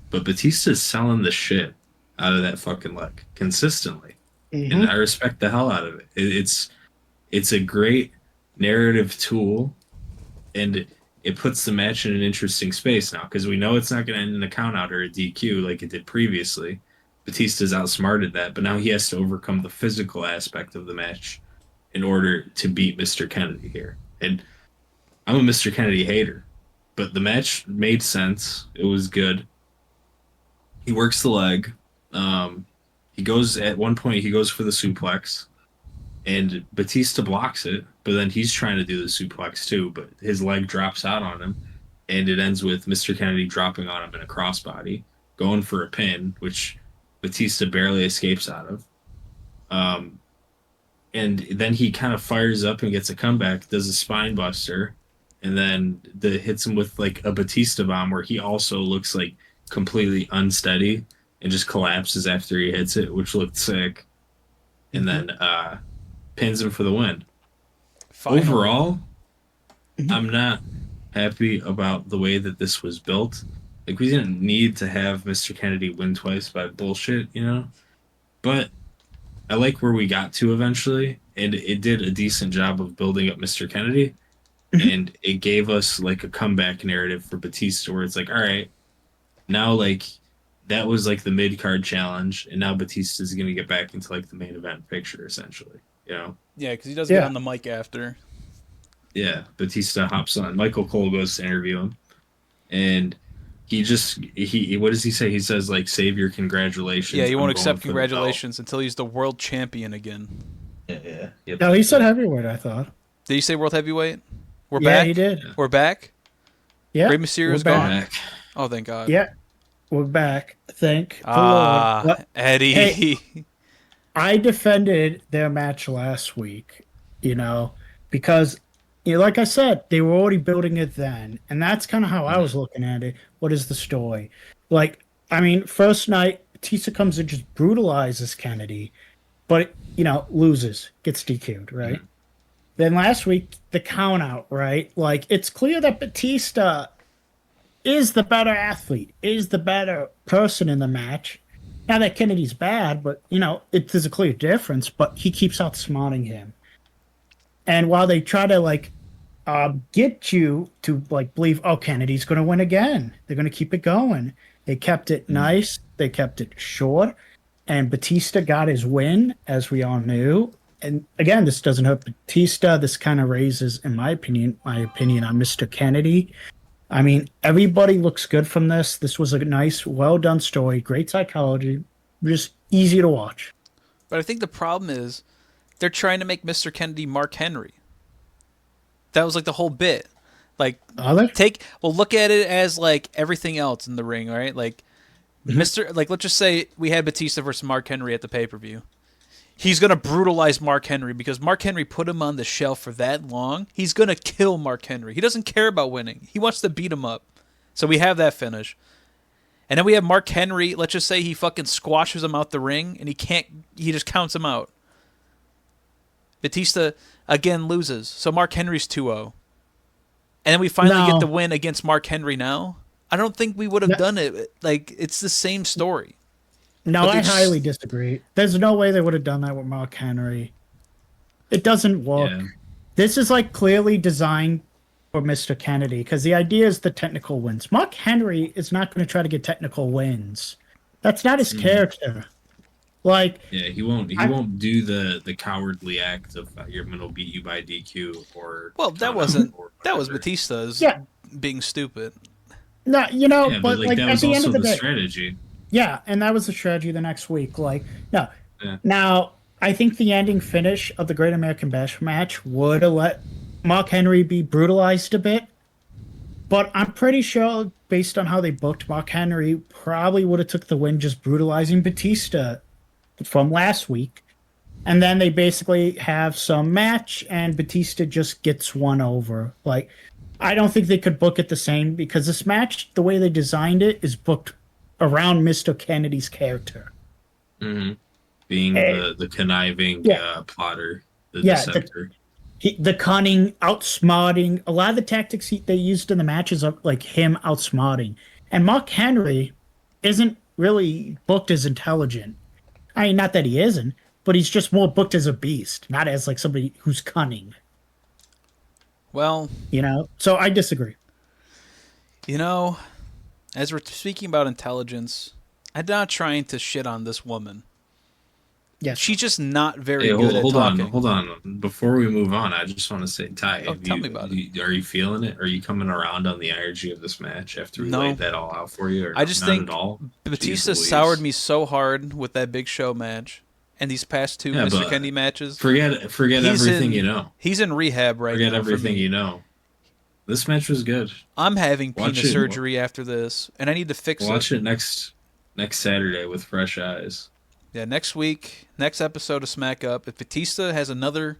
But Batista's selling the shit out of that fucking leg consistently, and I respect the hell out of it. It's a great narrative tool, and it puts the match in an interesting space now, because we know it's not going to end in a countout or a DQ like it did previously. Batista's outsmarted that, but now he has to overcome the physical aspect of the match in order to beat Mr. Kennedy here. And I'm a Mr. Kennedy hater, but the match made sense. It was good. He works the leg. At one point, he goes for the suplex, and Batista blocks it, but then he's trying to do the suplex too, but his leg drops out on him, and it ends with Mr. Kennedy dropping on him in a crossbody, going for a pin, which Batista barely escapes out of. And then he kind of fires up and gets a comeback, does a spine buster, and then hits him with like a Batista bomb where he also looks like completely unsteady and just collapses after he hits it, which looked sick. And then pins him for the win. Finally. Overall, I'm not happy about the way that this was built. Like, we didn't need to have Mr. Kennedy win twice by bullshit, you know? But I like where we got to eventually, and it did a decent job of building up Mr. Kennedy, and it gave us, like, a comeback narrative for Batista where it's like, all right, now, like, that was, like, the mid-card challenge, and now Batista's going to get back into, like, the main event picture, essentially. You know? Yeah, because he does get on the mic after. Yeah, Batista hops on. Michael Cole goes to interview him. And he what does he say? He says like, "Save your congratulations." Yeah, he won't accept congratulations until he's the world champion again. Yeah. Yep. No, he said heavyweight, I thought. Did he say world heavyweight? We're Yeah, back. he did. We're back. Yeah, Rey Mysterio's gone. Oh, thank God. Yeah, we're back. Thank the Lord. But, Eddie. Hey, I defended their match last week, because, like I said, they were already building it then. And that's kind of how I was looking at it. What is the story? First night, Batista comes and just brutalizes Kennedy, but, loses, gets DQ'd, right? Mm-hmm. Then last week, the count out, right? Like, it's clear that Batista is the better athlete, is the better person in the match. Not that Kennedy's bad, but, there's a clear difference, but he keeps outsmarting him. And while they try to, get you to, believe, oh, Kennedy's going to win again. They're going to keep it going. They kept it nice. They kept it short. And Batista got his win, as we all knew. And again, this doesn't hurt Batista. This kind of raises, in my opinion, on Mr. Kennedy. Everybody looks good from this. This was a nice, well-done story. Great psychology. Just easy to watch. But I think the problem is they're trying to make Mr. Kennedy Mark Henry. That was the whole bit. Look at it as everything else in the ring, right? Let's just say we had Batista versus Mark Henry at the pay-per-view. He's going to brutalize Mark Henry because Mark Henry put him on the shelf for that long. He's going to kill Mark Henry. He doesn't care about winning. He wants to beat him up. So we have that finish. And then we have Mark Henry. Let's just say he fucking squashes him out the ring and he just counts him out. Batista again loses. So Mark Henry's 2-0. And then we finally get the win against Mark Henry now. I don't think we would have done it. It's the same story. No, I highly disagree. There's no way they would have done that with Mark Henry. It doesn't work. Yeah. This is clearly designed for Mr. Kennedy because the idea is the technical wins. Mark Henry is not going to try to get technical wins. That's not his character. He won't do the cowardly act of I'm going to beat you by DQ or. Well, that was Batista's being stupid. No, at the end of the day, strategy. Yeah, and that was the strategy the next week. Now, I think the ending finish of the Great American Bash match would have let Mark Henry be brutalized a bit. But I'm pretty sure, based on how they booked, Mark Henry probably would have took the win just brutalizing Batista from last week. And then they basically have some match, and Batista just gets one over. I don't think they could book it the same, because this match, the way they designed it, is booked around Mr. Kennedy's character. Mm-hmm. Being the conniving plotter, the deceptor. The cunning, outsmarting. A lot of the tactics they used in the matches are him outsmarting. And Mark Henry isn't really booked as intelligent. Not that he isn't, but he's just more booked as a beast, not as somebody who's cunning. Well, so I disagree. As we're speaking about intelligence, I'm not trying to shit on this woman. Yes. She's just not very good at talking. Hold on. Before we move on, I just want to say, Ty, tell me about it. Are you feeling it? Are you coming around on the energy of this match after we laid that all out for you? Or I just think Batista soured me so hard with that Big Show match and these past two Mr. Kennedy matches. Forget everything you know. He's in rehab right now. Forget everything you know. This match was good. I'm having penis surgery after this, and I need to fix it. Watch it next Saturday with fresh eyes. Yeah, next week, next episode of Smack Up. If Batista has another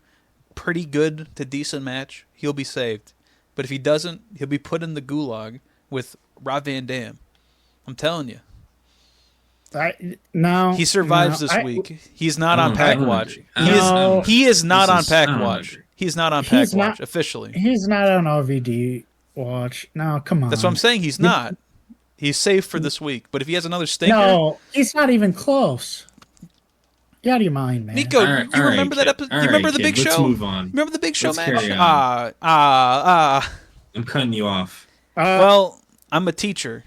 pretty good to decent match, he'll be saved. But if he doesn't, he'll be put in the gulag with Rob Van Dam. I'm telling you. He survives this week. He's not on Pack Watch. He is not on Pack Watch. He's not on Pack Watch officially. He's not on RVD Watch. No, come on. That's what I'm saying. He's not. He's safe for this week. But if he has another stinker, no, he's not even close. Get out of your mind, man. Nico, you remember that episode? You remember the Big Show? Let's move on. Remember the Big Show match? I'm cutting you off. Well, I'm a teacher.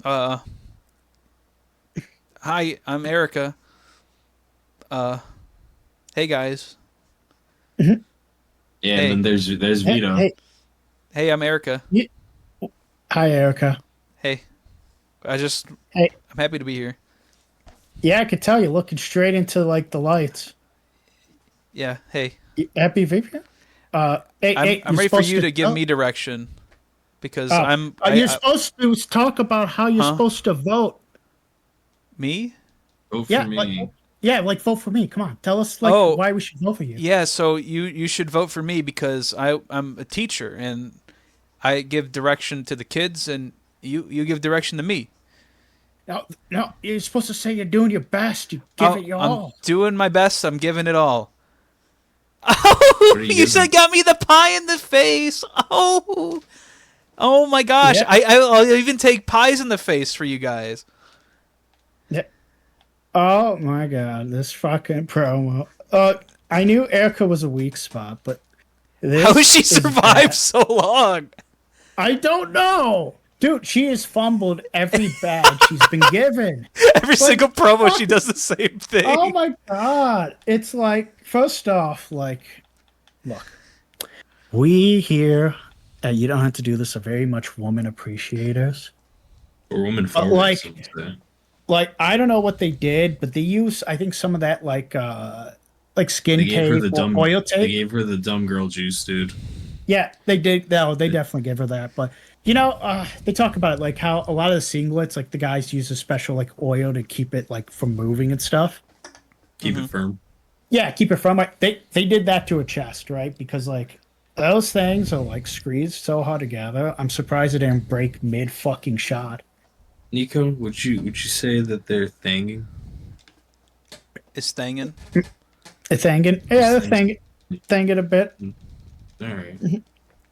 Hi, I'm Erica. Hey guys. Mm-hmm. Yeah, and then there's Vito. Hey, I'm Erica. Hi, Erica. Hey, Hey. I'm happy to be here. Yeah, I could tell you're looking straight into like the lights. Yeah, hey. Happy Vivian? I'm ready for you to give me direction because you're supposed to talk about how you're supposed to vote. Me? Vote for me. Like vote for me. Come on, tell us why we should vote for you. Yeah, so you should vote for me because I'm a teacher and I give direction to the kids and you give direction to me. No, you're supposed to say you're doing your best. You give it your all. I'm doing my best. I'm giving it all. Oh, you said got me the pie in the face. Oh my gosh. Yeah. I'll even take pies in the face for you guys. Yeah. Oh my god, this fucking promo. I knew Erica was a weak spot, but how has she survived so long? I don't know. Dude, she has fumbled every bag she's been given. Every single promo, she does the same thing. Oh my god. It's like, first off, like, look, we here, you don't have to do this, are very much woman appreciators. Or woman forward. Like, I don't know what they did, but they used, I think, some of that, like skin tape or oil tape. They gave her the dumb girl juice, dude. Yeah, they did. No, they definitely gave her that. But, you know, they talk about it, like how a lot of the singlets, like the guys use a special like oil to keep it like from moving and stuff. Keep it firm. Yeah, keep it firm. Like, they did that to a chest, right? Because like those things are like squeezed so hard together. I'm surprised it didn't break mid fucking shot. Nico, would you say that they're thanging? Is thanging? It's thanging. Yeah, they're thanging a bit. All right.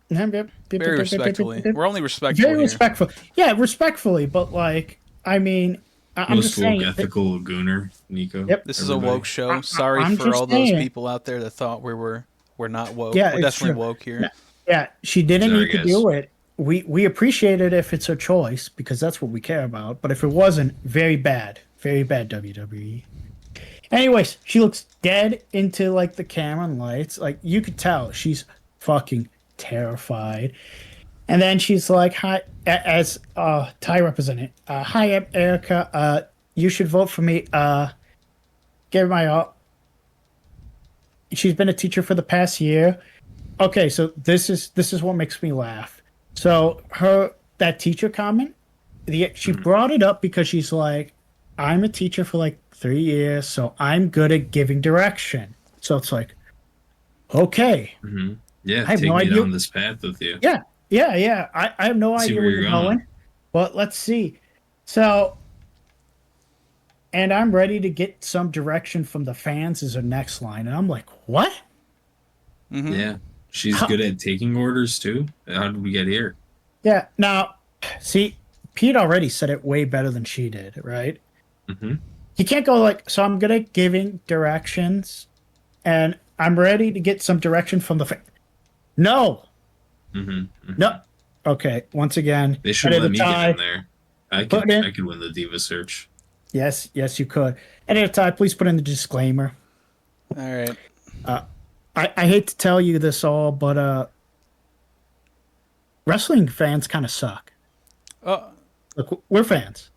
Very respectfully. We're only respectful. Very respectful. Yeah, respectfully, but like, I mean, I'm most just saying. Woke ethical gooner, Nico. Yep. This is a woke show. Sorry for all those people out there that thought we're not woke. Yeah, we're definitely woke here. Yeah, she didn't need to do it. We appreciate it if it's her choice because that's what we care about. But if it wasn't, very bad WWE. Anyways, she looks dead into like the camera and lights. Like you could tell she's fucking terrified. And then she's like, "Hi," as Thai representative. "Hi, I'm Erica. You should vote for me. Give my all." She's been a teacher for the past year. Okay, so this is what makes me laugh. So that teacher comment, she brought it up because she's like, "I'm a teacher for like 3 years, so I'm good at giving direction." So it's like, okay. Mm-hmm. Yeah, take me down this path with you. Yeah. I have no idea where you're going. But let's see. So, and I'm ready to get some direction from the fans is her next line. And I'm like, what? Mm-hmm. Yeah. She's good at taking orders too. How did we get here? Yeah. Now, see, Pete already said it way better than she did, right? Mm-hmm. You can't go like, so I'm good at giving directions and I'm ready to get some direction from the No. Mm-hmm. Mm-hmm. No. Okay. Once again, they should let me get in there. I could win the Diva search. Yes, you could. And at a time, please put in the disclaimer. All right. I hate to tell you this all, but wrestling fans kind of suck. Look, we're fans.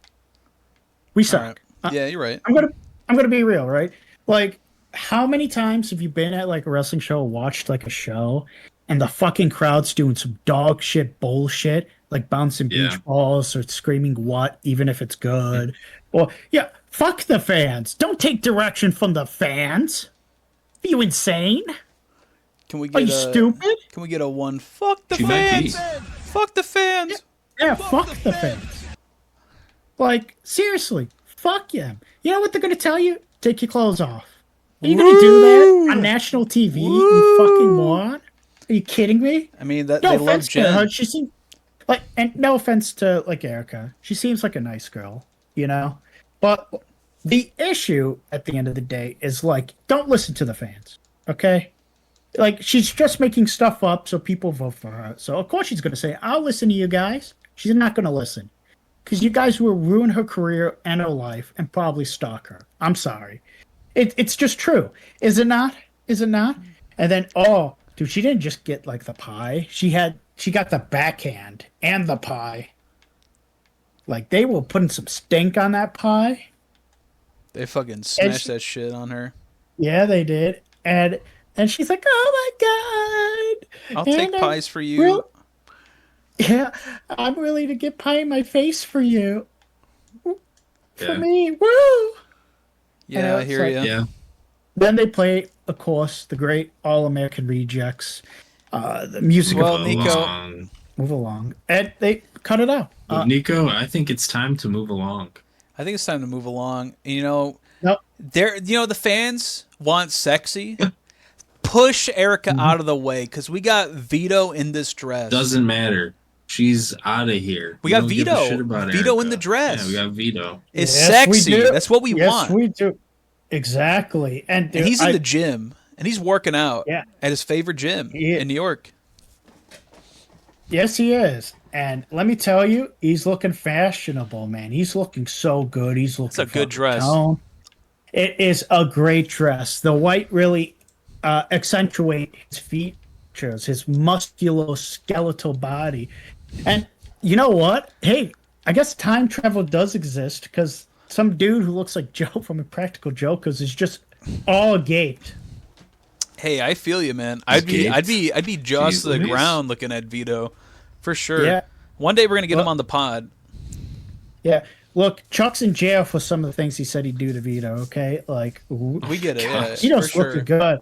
We suck. Right. Yeah, you're right. I'm gonna be real, right? Like, how many times have you been at like a wrestling show, watched like a show, and the fucking crowd's doing some dog shit bullshit, like bouncing beach balls or screaming what, even if it's good? Well, yeah, fuck the fans. Don't take direction from the fans. Are you insane? Are you stupid? Can we get a one? Fuck the fans. Fuck the fans. Yeah, fuck the fans. Like, seriously, fuck them. You know what they're gonna tell you? Take your clothes off. Are you gonna do that on national TV? You fucking moron. Are you kidding me? I mean, they love Jen. Her. She seems like, and no offense to like Erica, she seems like a nice girl, you know. But the issue at the end of the day is like, don't listen to the fans, okay? Like, she's just making stuff up so people vote for her. So of course she's gonna say, "I'll listen to you guys." She's not gonna listen because you guys will ruin her career and her life and probably stalk her. I'm sorry. It's just true. Is it not? Is it not? And then, dude, she didn't just get like the pie. She got the backhand and the pie. Like, they were putting some stink on that pie. They fucking smashed that shit on her. Yeah, they did. And she's like, oh my God. I'll take pies for you. Yeah, I'm willing to get pie in my face for you. For me. Woo! Yeah, I hear you. Yeah. Then they play, of course, the great All-American Rejects. The music of Nico. Move along. And they cut it out. Nico, I think it's time to move along. I think it's time to move along. You know, nope. The fans want sexy. Push Erica out of the way because we got Vito in this dress. Doesn't matter. She's out of here. We got Vito. Vito in the dress. Yeah, we got Vito. It's sexy. That's what we want. Yes, we do. Exactly. And he's in the gym. And he's working out at his favorite gym in New York. Yes, he is. And let me tell you, he's looking fashionable, man. He's looking so good. He's looking. It's a good dress. Tone. It is a great dress. The white really accentuates his features, his musculoskeletal body. And you know what? Hey, I guess time travel does exist because some dude who looks like Joe from Impractical Jokers is just all gaped. Hey, I feel you, man. I'd be jaws to the ground looking at Vito, for sure. Yeah. One day we're gonna get him on the pod. Yeah. Look, Chuck's in jail for some of the things he said he'd do to Vito. Okay, like we get it. Yeah, Vito's looking good.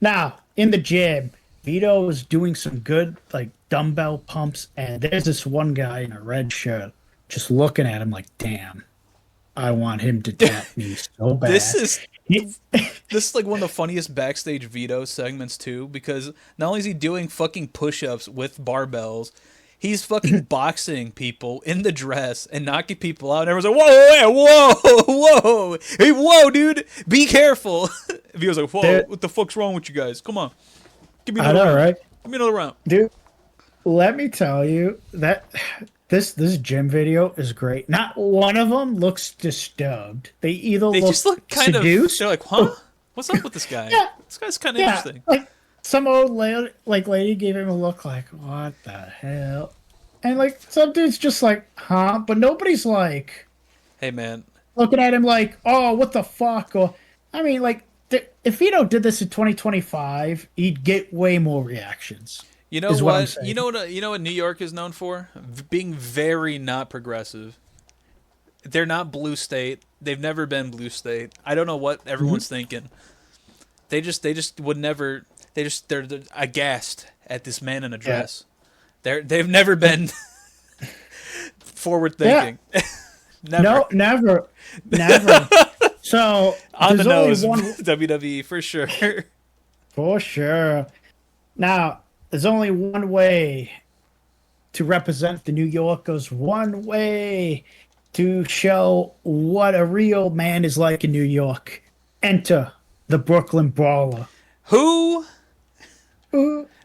Now in the gym, Vito is doing some good like dumbbell pumps, and there's this one guy in a red shirt just looking at him like, damn, I want him to tap me so bad. This is like one of the funniest backstage Vito segments too, because not only is he doing fucking push-ups with barbells, he's fucking boxing people in the dress and knocking people out. And everyone's like, whoa, hey, whoa, dude, be careful. Vito's like, whoa, what the fuck's wrong with you guys? Come on, give me another round. Right? Give me another round, dude. Let me tell you that this gym video is great. Not one of them looks disturbed. They just look kind seduced. They're like, huh? What's up with this guy? Yeah. This guy's kind of interesting. Like some old lady gave him a look like, what the hell? And like some dude's just like, huh? But nobody's like, hey man, looking at him like, oh, what the fuck? Or I mean, like, if Vito did this in 2025, he'd get way more reactions. You know what? You know what New York is known for? Being very not progressive. They're not blue state. They've never been blue state. I don't know what everyone's thinking. They just would never. They're aghast at this man in a dress. Yeah. They've never been forward thinking. Yeah. Never. So on the nose, WWE for sure. For sure. Now. There's only one way to represent the New Yorkers, one way to show what a real man is like in New York. Enter the Brooklyn Brawler. Who?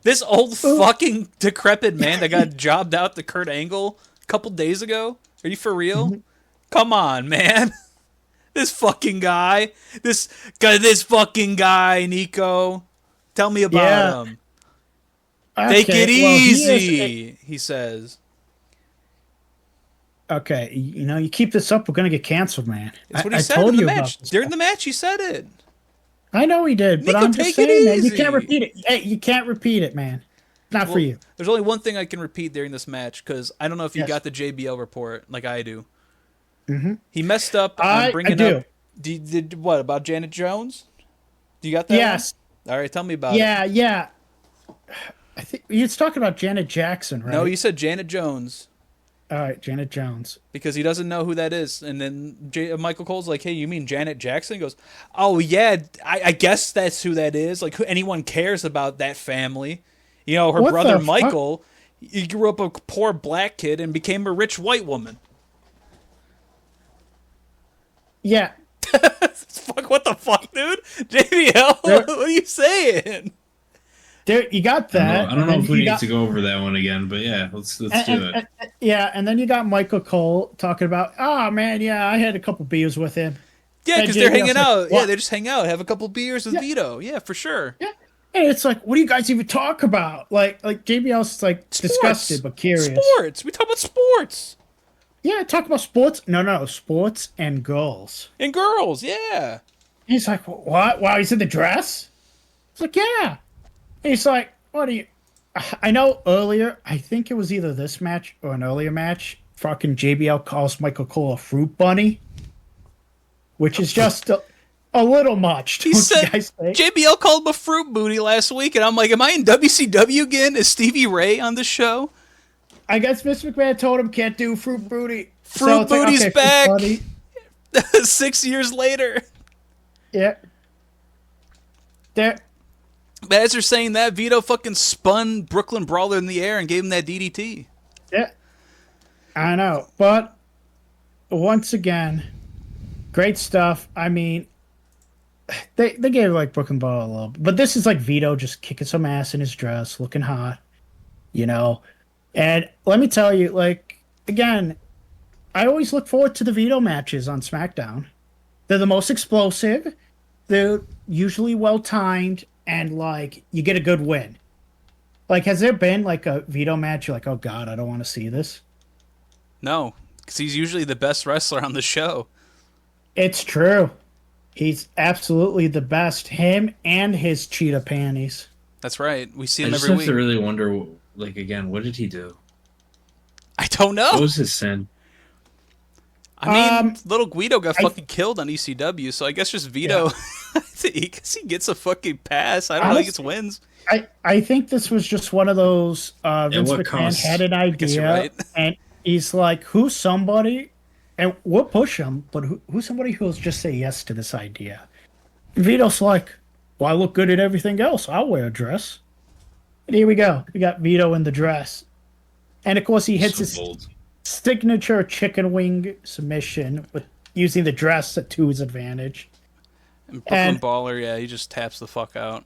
This old fucking decrepit man that got jobbed out to Kurt Angle a couple days ago? Are you for real? Come on, man. This fucking guy, Nico. Tell me about him. Okay, take it easy, he says. Okay, you keep this up, we're gonna get canceled, man. That's what he said in the match. During the match, he said it. I know he did, but I'm just saying, man, you can't repeat it. Hey, you can't repeat it, man. Not for you. There's only one thing I can repeat during this match, because I don't know if you got the JBL report like I do. Mm-hmm. He messed up on bringing up... Did what, about Janet Jones? Do you got that? Yes. All right, tell me about it. Yeah. I think you're talking about Janet Jackson, right? No, you said Janet Jones. All right, Janet Jones. Because he doesn't know who that is. And then Michael Cole's like, hey, you mean Janet Jackson? He goes, oh, yeah, I guess that's who that is. Like, anyone cares about that family. Her brother Michael, he grew up a poor black kid and became a rich white woman. Yeah. What the fuck, dude? JBL, what are you saying? There, you got that. I don't know if we need to go over that one again, but yeah, let's do it. And then you got Michael Cole talking about, oh man, yeah, I had a couple beers with him. Yeah, because they're hanging out. Yeah, they just hang out, have a couple beers with Vito. Yeah, for sure. Yeah, and it's like, what do you guys even talk about? Like JBL's like disgusted but curious. Sports. We talk about sports. Yeah, talk about sports. No, sports and girls. And girls, yeah. He's like, what? Wow, he's in the dress? It's like, yeah. He's like, what are you? I know earlier, I think it was either this match or an earlier match, fucking JBL calls Michael Cole a fruit bunny, which is just a little much. He said, JBL called him a fruit booty last week, and I'm like, am I in WCW again? Is Stevie Ray on the show? I guess Vince McMahon told him can't do fruit booty. Fruit booty's back 6 years later. Yeah. There. But as they're saying that, Vito fucking spun Brooklyn Brawler in the air and gave him that DDT. Yeah. I know. But once again, great stuff. I mean, they gave like Brooklyn Brawler a little bit. But this is like Vito just kicking some ass in his dress, looking hot, you know. And let me tell you, like, again, I always look forward to the Vito matches on SmackDown. They're the most explosive. They're usually well-timed. And, like, you get a good win. Like, has there been, like, a Vito match you're like, oh, God, I don't want to see this? No, because he's usually the best wrestler on the show. It's true. He's absolutely the best. Him and his cheetah panties. That's right. We see him every week. I just have to really wonder, like, again, what did he do? I don't know. What was his sin? I mean, little Guido got fucking killed on ECW, so I guess just Vito, because he gets a fucking pass. I don't know, he gets wins. I think this was just one of those Vince McMahon had an idea, right. And he's like, who's somebody, and we'll push him, but who's somebody who'll just say yes to this idea? And Vito's like, well, I look good at everything else. I'll wear a dress. And here we go. We got Vito in the dress. And, of course, he hits his signature chicken wing submission with using the dress to his advantage. And Brooklyn Baller, yeah, he just taps the fuck out.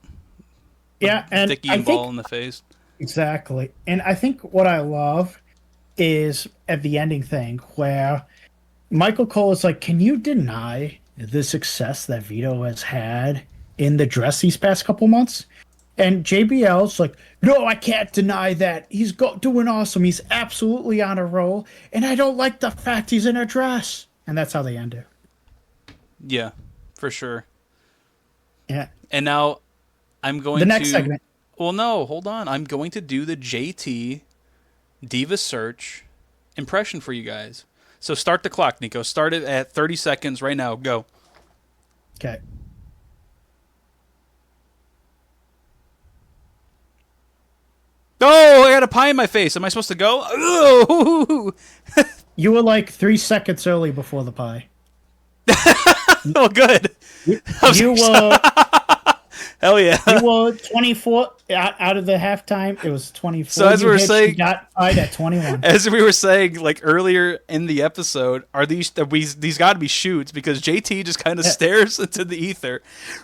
Yeah, and Dickie and Ball in the face. Exactly. And I think what I love is at the ending thing where Michael Cole is like, can you deny the success that Vito has had in the dress these past couple months? And JBL's like, no, I can't deny that. He's doing awesome. He's absolutely on a roll. And I don't like the fact he's in a dress. And that's how they end it. Yeah, for sure. Yeah. And now I'm going to... The next segment. Well, no, hold on. I'm going to do the JT Diva Search impression for you guys. So start the clock, Nico. Start it at 30 seconds right now. Go. Okay. Oh, I got a pie in my face. Am I supposed to go? Oh. You were like 3 seconds early before the pie. Oh, good. You were... Hell yeah. You were 24 out of the halftime. It was 24. So as we were saying, you got tied at 21. As we were saying, like earlier in the episode, are these got to be shoots because JT just kind of stares into the ether.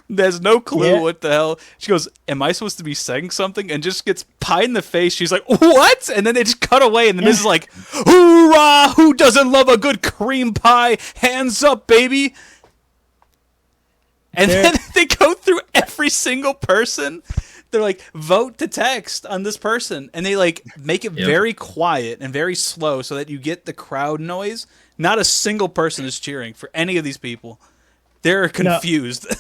There's no clue what the hell. She goes, "Am I supposed to be saying something?" And just gets pie in the face. She's like, "What?" And then they just cut away, and the Miz is like, "Hoorah! Who doesn't love a good cream pie? Hands up, baby!" And then they go through every single person. They're like, vote to text on this person. And they like make it very quiet and very slow so that you get the crowd noise. Not a single person is cheering for any of these people. They're confused. No.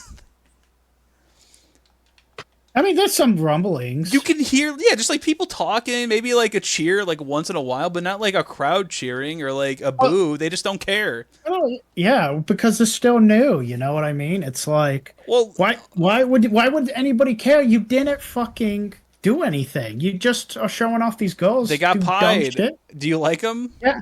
I mean, there's some rumblings. You can hear, just like people talking, maybe like a cheer like once in a while, but not like a crowd cheering or like a boo. They just don't care. Oh, yeah, because it's still new. You know what I mean? It's like, well, why would anybody care? You didn't fucking do anything. You just are showing off these girls. They got pied. Do you like them? Yeah.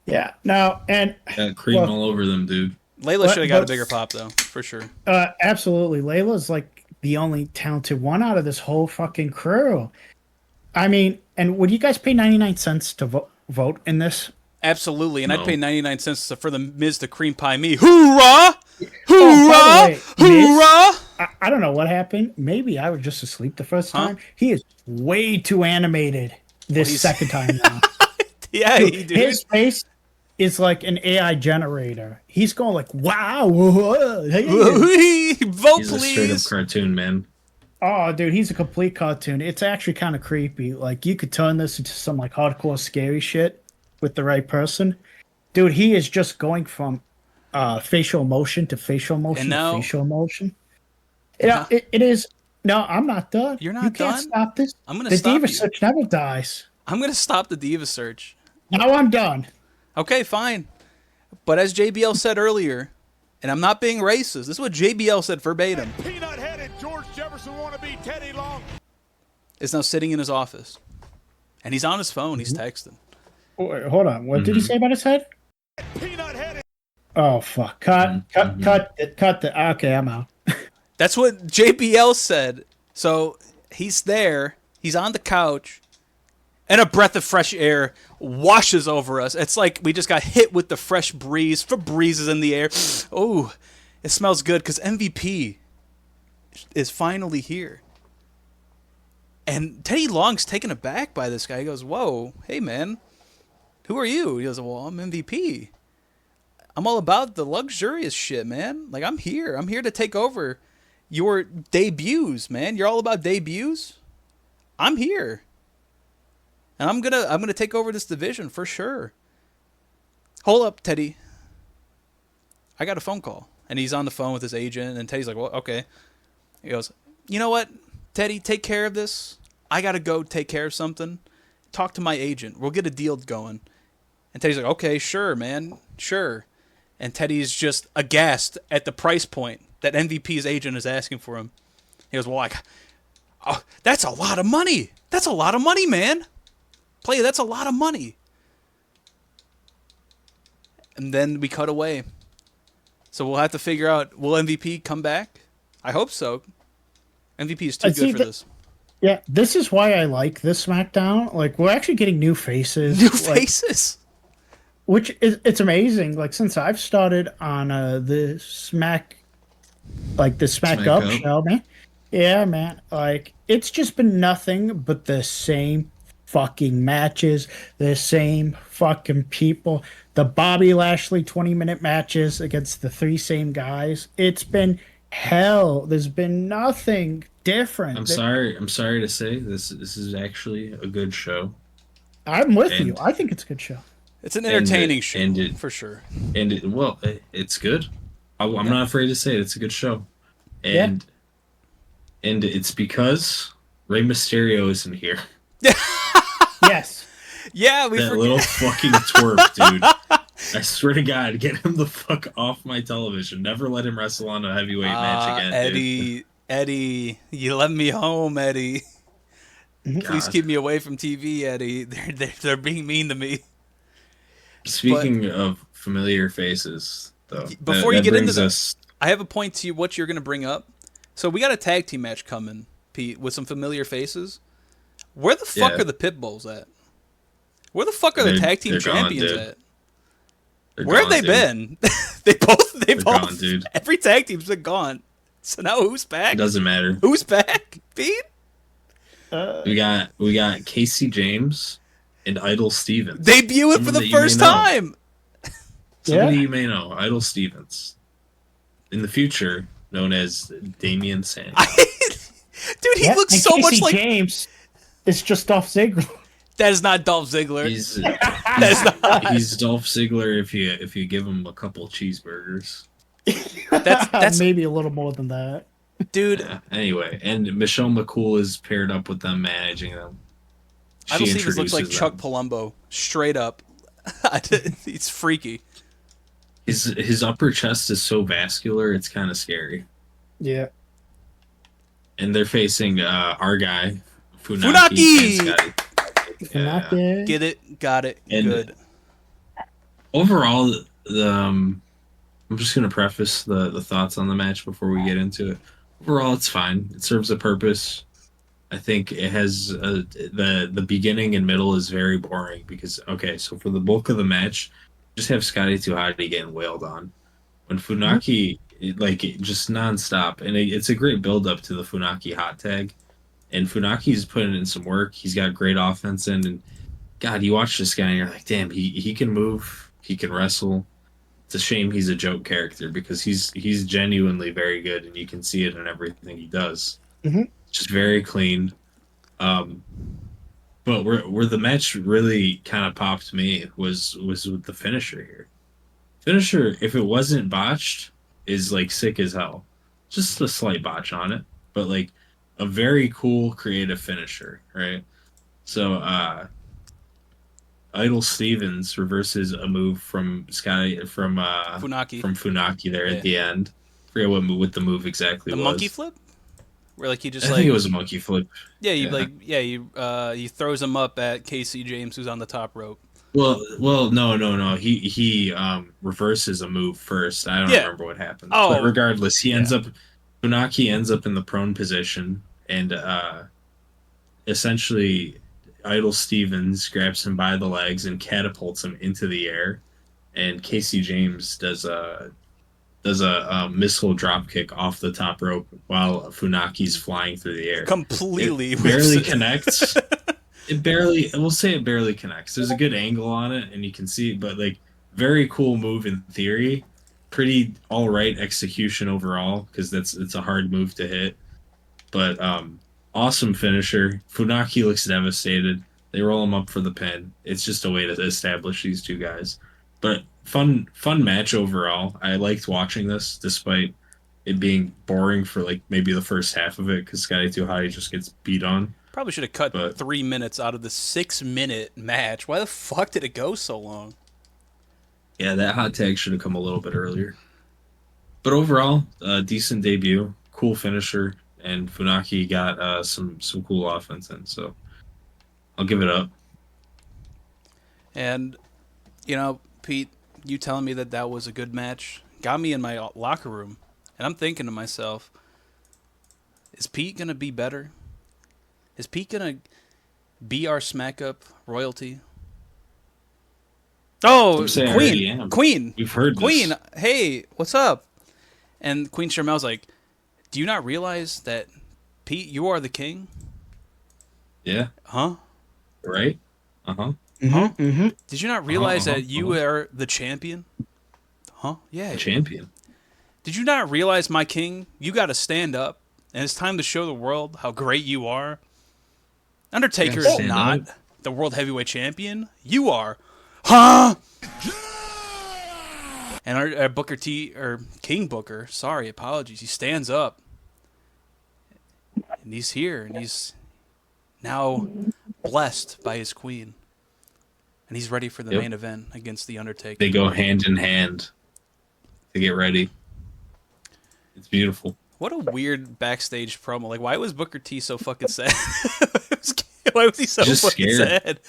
Yeah. No, and got cream all over them, dude. Layla should have got a bigger pop though, for sure. Absolutely, Layla's like the only talented one out of this whole fucking crew. I mean, and would you guys pay 99 cents to vote in this? Absolutely, and I'd pay 99 cents for the Miz to cream pie me. Hoorah! Hoorah! Hoorah! I don't know what happened. Maybe I was just asleep the first time. He is way too animated this second time now. Yeah, dude, his face is like an AI generator. He's going like, wow. Vote, he's please. A straight up cartoon, man. Oh, dude, he's a complete cartoon. It's actually kind of creepy. Like, you could turn this into some like hardcore scary shit. with the right person, dude, he is just going from facial motion to facial motion to facial motion. It is. No, I'm not done. You're not you done? can't stop this. I'm going to stop Diva you. Search never dies. I'm going to stop the Diva Search. Now I'm done. Okay, fine. But as JBL said earlier, and I'm not being racist, this is what JBL said verbatim. Peanut-headed George Jefferson wannabe Teddy Long is now sitting in his office. And he's on his phone. He's texting. Wait, hold on. What did he say about his head? Peanut-headed. Oh, fuck. Cut the... Okay, I'm out. That's what JBL said. So he's there. He's on the couch. And a breath of fresh air washes over us. It's like we just got hit with the fresh breeze. Febreze is in the air. Oh, it smells good because MVP is finally here. And Teddy Long's taken aback by this guy. He goes, whoa, hey, man, who are you? He goes, well, I'm MVP. I'm all about the luxurious shit, man. Like, I'm here. I'm here to take over your debuts, man. You're all about debuts? I'm here. And I'm gonna take over this division for sure. Hold up, Teddy. I got a phone call. And he's on the phone with his agent, and Teddy's like, well, okay. He goes, you know what, Teddy, take care of this. I gotta go take care of something. Talk to my agent. We'll get a deal going. And Teddy's like, okay, sure, man. Sure. And Teddy's just aghast at the price point that MVP's agent is asking for him. He goes, well, that's a lot of money. That's a lot of money, man. Player, that's a lot of money. And then we cut away. So we'll have to figure out, will MVP come back? I hope so. MVP is too good for this. Yeah, this is why I like this SmackDown. Like, we're actually getting new faces. New faces? Which is, it's amazing. Like, since I've started on the Smack Up show, man. Yeah, man. Like, it's just been nothing but the same fucking matches, the same fucking people. The Bobby Lashley 20-minute matches against the three same guys. It's been hell. There's been nothing different. I'm sorry to say this is actually a good show. I'm with you. I think it's a good show. It's an entertaining show, for sure. And it's good. I'm not afraid to say it. It's a good show. And it's because Rey Mysterio isn't here. Yes. Yeah, that little fucking twerp, dude. I swear to God, get him the fuck off my television. Never let him wrestle on a heavyweight match again. Eddie, you let me home, Eddie. Please keep me away from TV, Eddie. They're being mean to me. Speaking of familiar faces, though, before you get into this, I have a point to you. What you're going to bring up? So we got a tag team match coming, Pete, with some familiar faces. Where the fuck are the Pitbulls at? Where the fuck are the tag team champions at? Where have they been? they both gone, dude. Every tag team's been gone. So now who's back? It doesn't matter. Who's back, Pete? We got Casey James and Idol Stevens. Debuting for the first time. Somebody you may know, Idol Stevens. In the future, known as Damian Sands. Dude, he looks so Casey much like James. It's just Dolph Ziggler. That is not Dolph Ziggler. He's Dolph Ziggler if you give him a couple cheeseburgers. That's maybe a little more than that, dude. Anyway, and Michelle McCool is paired up with them, managing them. Idol Stevens looks like Chuck Palumbo, straight up. It's freaky. His upper chest is so vascular, it's kind of scary. Yeah. And they're facing our guy, Funaki. Yeah. Get it, got it, and good. Overall, I'm just gonna preface the thoughts on the match before we get into it. Overall, it's fine. It serves a purpose. I think it has the beginning and middle is very boring because so for the bulk of the match, just have Scotty 2 Hotty getting wailed on. When Funaki just nonstop, and it's a great build up to the Funaki hot tag. And Funaki's putting in some work. He's got great offense in, and God, you watch this guy and you're like, damn, he can move, he can wrestle. It's a shame he's a joke character because he's genuinely very good, and you can see it in everything he does. Mm-hmm. Just very clean. But But where the match really kind of popped me was with the finisher here. Finisher, if it wasn't botched, is like sick as hell. Just a slight botch on it, but like a very cool creative finisher, right? So Idol Stevens reverses a move from Funaki there at the end. I forget what the move exactly was. The monkey flip? Where like he just I think it was a monkey flip. Yeah, he throws him up at Casey James, who's on the top rope. Well, no. He reverses a move first. I don't remember what happened. Oh, but regardless, Funaki ends up in the prone position, and essentially, Idol Stevens grabs him by the legs and catapults him into the air, and Casey James does a missile drop kick off the top rope while Funaki's flying through the air. Completely. It barely connects. It barely connects. There's a good angle on it, and you can see it, but like very cool move in theory. Pretty all right execution overall, because it's a hard move to hit. But awesome finisher. Funaki looks devastated. They roll him up for the pin. It's just a way to establish these two guys. But fun match overall. I liked watching this, despite it being boring for like maybe the first half of it, because Scotty 2 Hotty just gets beat on. Probably should have cut 3 minutes out of the 6-minute match. Why the fuck did it go so long? Yeah, that hot tag should have come a little bit earlier. But overall, decent debut, cool finisher, and Funaki got some cool offense in. So I'll give it up. And Pete, you telling me that was a good match got me in my locker room, and I'm thinking to myself, is Pete gonna be better? Is Pete gonna be our smack up royalty? Oh, Queen. You've heard Queen. This. Hey, what's up? And Queen Shermel's like, do you not realize that, Pete, you are the king? Yeah. Huh? Right? Uh-huh. Mm-hmm. Mm-hmm. Did you not realize that you are the champion? Huh? Yeah. The champion. Did you not realize, my king, you got to stand up, and it's time to show the world how great you are? Undertaker is not the world heavyweight champion. You are. Huh? And our Booker T, or King Booker, sorry, apologies, he stands up. And he's here, and he's now blessed by his queen. And he's ready for the main event against The Undertaker. They go hand in hand to get ready. It's beautiful. What a weird backstage promo. Like, why was Booker T so fucking sad? Why was he so fucking sad?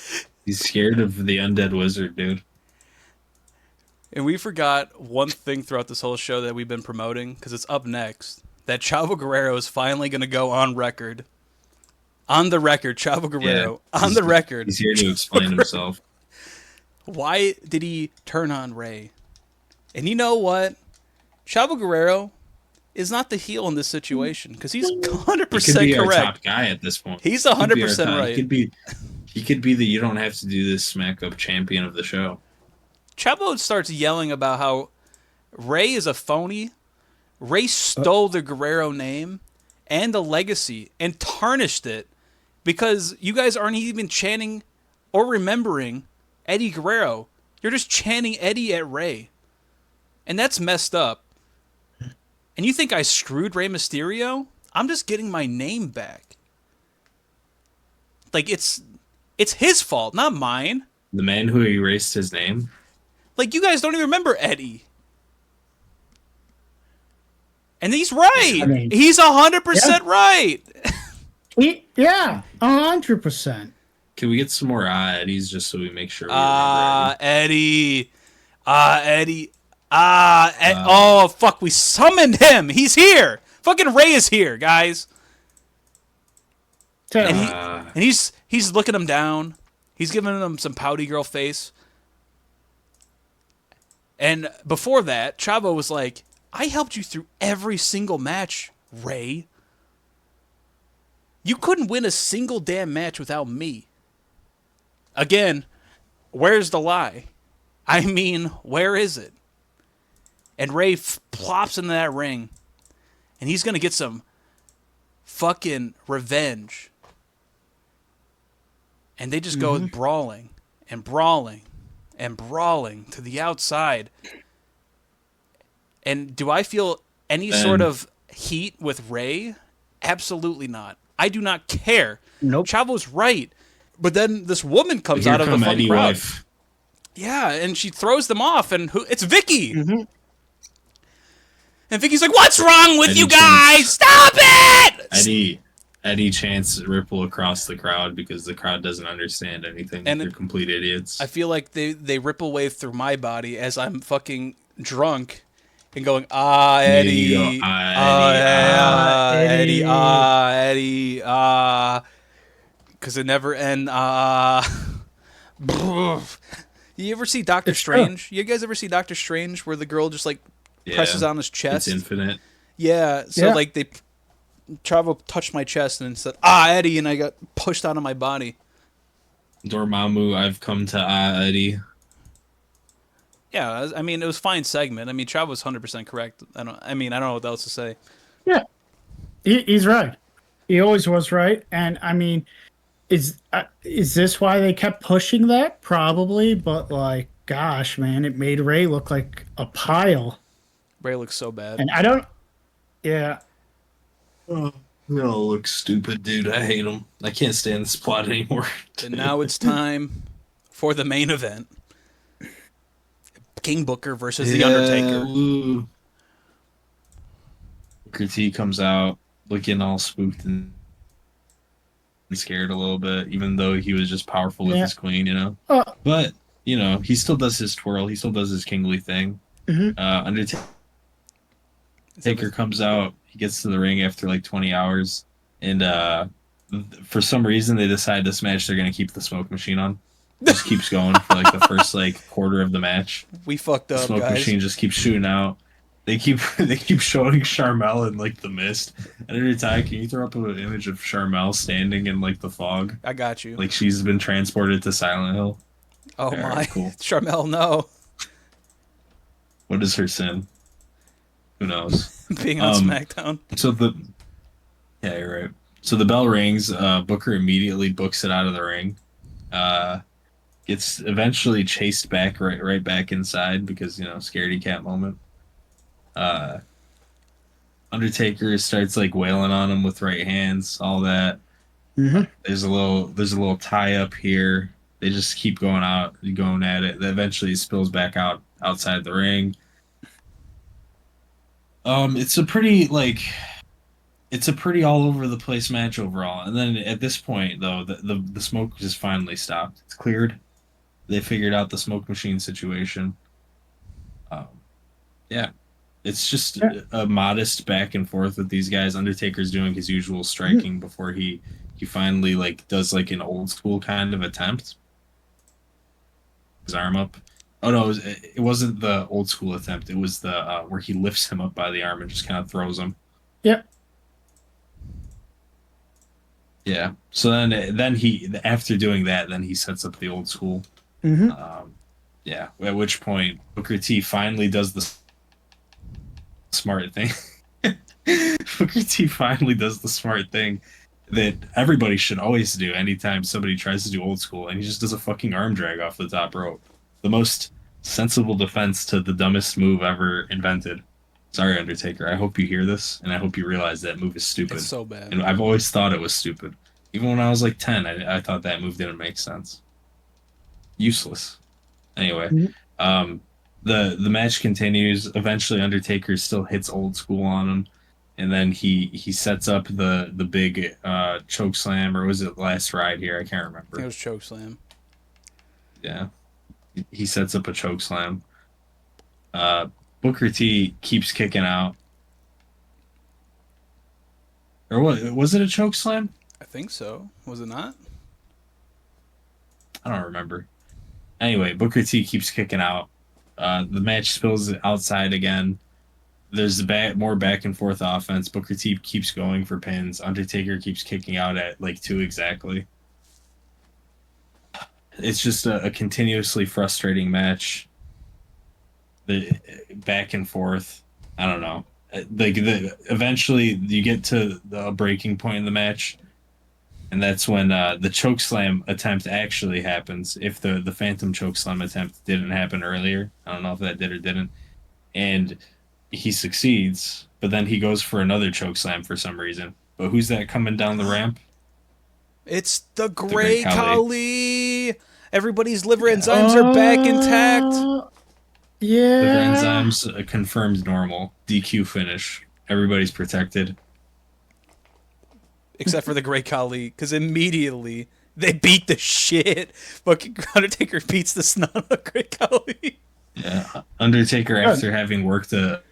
He's scared of the undead wizard, dude. And we forgot one thing throughout this whole show that we've been promoting, because it's up next, that Chavo Guerrero is finally going to go on record. On the record, Chavo Guerrero. Yeah, on the record. He's here to explain himself. Why did he turn on Ray? And you know what? Chavo Guerrero is not the heel in this situation, because he's 100% he could be correct. Our top guy at this point. He's 100% right. He could be the you don't have to do this smack up champion of the show. Chavo starts yelling about how Ray is a phony. Ray stole the Guerrero name and the legacy and tarnished it because you guys aren't even chanting or remembering Eddie Guerrero. You're just chanting Eddie at Ray. And that's messed up. And you think I screwed Rey Mysterio? I'm just getting my name back. Like, it's his fault, not mine. The man who erased his name? Like, you guys don't even remember Eddie. And he's right. I mean, he's 100% right. 100%. Can we get some more Eddies just so we make sure we remember Eddie? Eddie. Oh, fuck, we summoned him. He's here. Fucking Ray is here, guys. And he's looking him down. He's giving him some pouty girl face. And before that, Chavo was like, I helped you through every single match, Ray. You couldn't win a single damn match without me. Again, where's the lie? I mean, where is it? And Ray plops into that ring. And he's going to get some fucking revenge. and they just go brawling and brawling and brawling to the outside. And do I feel any sort of heat with Ray? Absolutely not. I do not care. Nope. Chavo's right. But then this woman comes out of the fucking crowd. Wife. Yeah, and she throws them off, and it's Vicky. Mm-hmm. And Vicky's like, "What's wrong with you guys? Stop it!" Eddie chants ripple across the crowd because the crowd doesn't understand anything. And they're complete idiots. I feel like they ripple wave through my body as I'm fucking drunk and going, Eddie, Eddie, Eddie, because it never end. You ever see Doctor Strange? You guys ever see Doctor Strange where the girl just like presses on his chest? It's infinite. Yeah. So like Travo touched my chest and said, Eddie, and I got pushed out of my body. Dormammu, I've come to Eddie. Yeah, I mean, it was a fine segment. I mean, Travo was 100% correct. I don't know what else to say. Yeah. He's right. He always was right. And, I mean, is this why they kept pushing that? Probably, but, like, gosh, man, it made Ray look like a pile. Ray looks so bad. And I don't... Yeah. Oh, they all look stupid, dude. I hate them. I can't stand this plot anymore. And now it's time for the main event. King Booker versus The Undertaker. Ooh. Booker T comes out looking all spooked and scared a little bit, even though he was just powerful with his queen, you know? But, you know, he still does his twirl. He still does his kingly thing. Mm-hmm. Undertaker comes out. He gets to the ring after like 20 hours. And for some reason, they decide this match they're going to keep the smoke machine on. Just keeps going for like the first like quarter of the match. We fucked up, the smoke machine just keeps shooting out. They keep showing Charmel in like the mist. And every time, can you throw up an image of Charmel standing in like the fog? I got you. Like she's been transported to Silent Hill. Oh my, right, cool. Charmel, no. What is her sin? Who knows? Being on SmackDown. Yeah, you're right. So the bell rings. Booker immediately books it out of the ring. Gets eventually chased back right back inside because, you know, scaredy cat moment. Undertaker starts like wailing on him with right hands, all that. Mm-hmm. There's a little tie up here. They just keep going at it. Eventually, it spills back outside the ring. It's a pretty all over the place match overall. And then at this point, though, the smoke just finally stopped. It's cleared. They figured out the smoke machine situation. It's just a modest back and forth with these guys. Undertaker's doing his usual striking before he finally like does like an old school kind of attempt. His arm up. Oh no, it wasn't the old school attempt. It was the where he lifts him up by the arm and just kind of throws him. Yep. Yeah. So then he after doing that, then he sets up the old school. Mm-hmm. Yeah. At which point Booker T finally does the smart thing. Booker T finally does the smart thing that everybody should always do anytime somebody tries to do old school, and he just does a fucking arm drag off the top rope. The most sensible defense to the dumbest move ever invented. Sorry, Undertaker. I hope you hear this, and I hope you realize that move is stupid. It's so bad. And I've always thought it was stupid. Even when I was like 10, I thought that move didn't make sense. Useless. Anyway, the match continues. Eventually, Undertaker still hits old school on him, and then he sets up the big choke slam, or was it last ride here? I can't remember. It was choke slam. Yeah, he sets up a choke slam. Booker T keeps kicking out. Or what? Was it a choke slam? I think so. Was it not? I don't remember. Anyway, Booker T keeps kicking out. The match spills outside again. There's more back and forth offense. Booker T keeps going for pins. Undertaker keeps kicking out at like 2 exactly. It's just a continuously frustrating match. The back and forth. I don't know. Eventually you get to the breaking point in the match. And that's when the chokeslam attempt actually happens. If the phantom chokeslam attempt didn't happen earlier, I don't know if that did or didn't. And he succeeds, but then he goes for another chokeslam for some reason. But who's that coming down the ramp? It's the Great Khali. Everybody's liver enzymes are back intact. Yeah. Liver enzymes confirmed normal. DQ finish. Everybody's protected. Except for the Great Khali, because immediately they beat the shit. Fucking Undertaker beats the snot out of Great Khali. Yeah, Undertaker, after having worked a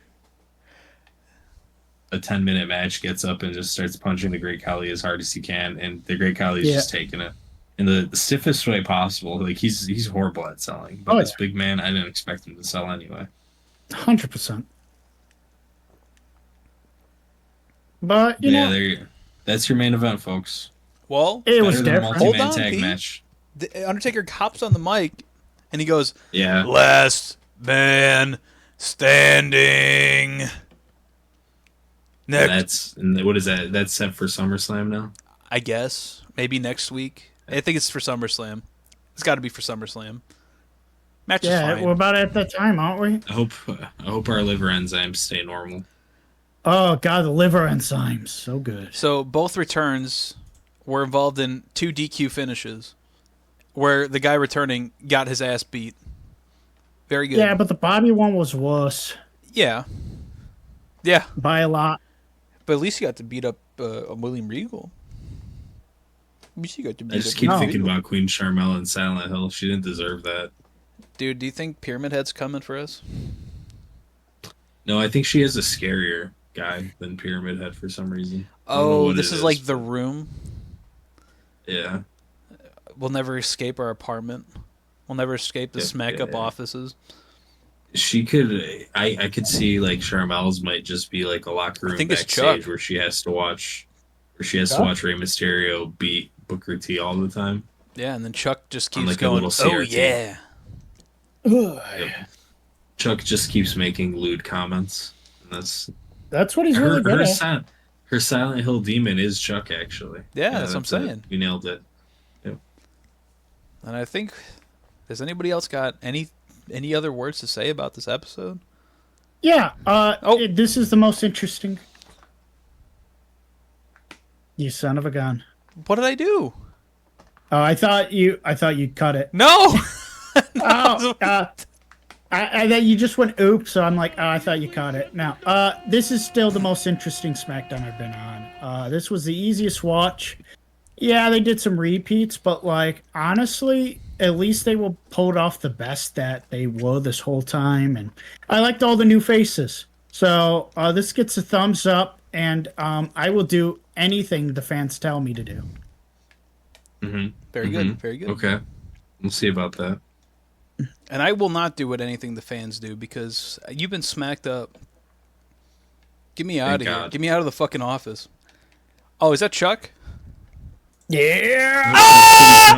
10-minute match, gets up and just starts punching the Great Khali as hard as he can, and the Great Khali is just taking it in the stiffest way possible. Like he's horrible at selling, but this big man, I didn't expect him to sell anyway. 100%. But you know, that's your main event, folks. Well, it was different. Hold on, tag Pete. match. The Undertaker hops on the mic and he goes, "Yeah, last man standing." Next. What is that? That's set for SummerSlam now. I guess maybe next week. I think it's for SummerSlam. It's got to be for SummerSlam. Match is fine. We're about at that time, aren't we? I hope our liver enzymes stay normal. Oh god, the liver enzymes, so good. So both returns were involved in 2 DQ finishes, where the guy returning got his ass beat. Very good. Yeah, but the Bobby one was worse. Yeah. By a lot. But at least you got to beat up William Regal. At least you got to beat I just keep thinking about Queen Sharmella and Silent Hill. She didn't deserve that. Dude, do you think Pyramid Head's coming for us? No, I think she is a scarier guy than Pyramid Head for some reason. Oh, this is like The Room? Yeah. We'll never escape our apartment. We'll never escape the smack up offices. She could. I could see like Charmel's might just be like a locker room backstage where she has to watch, Rey Mysterio beat Booker T all the time. Yeah, and then Chuck just keeps like going, "Oh yeah." Chuck just keeps making lewd comments. And that's what he's really good at. Her Silent Hill demon is Chuck, actually. Yeah, that's what I'm saying. We nailed it. Yep. And I think, has anybody else got any other words to say about this episode? Yeah. This is the most interesting. You son of a gun! What did I do? Oh, I thought you cut it. No. I thought you just went oops, so I'm like, oh, I thought you caught it. Now, this is still the most interesting SmackDown I've been on. This was the easiest watch. Yeah, they did some repeats, but like honestly, at least they were pulled off the best that they were this whole time, and I liked all the new faces. So this gets a thumbs up, and I will do anything the fans tell me to do. Mm-hmm. Very good, very good. Okay, we'll see about that. And I will not do anything the fans do because you've been smacked up. Get me out of here. Get me out of the fucking office. Oh, is that Chuck? Yeah.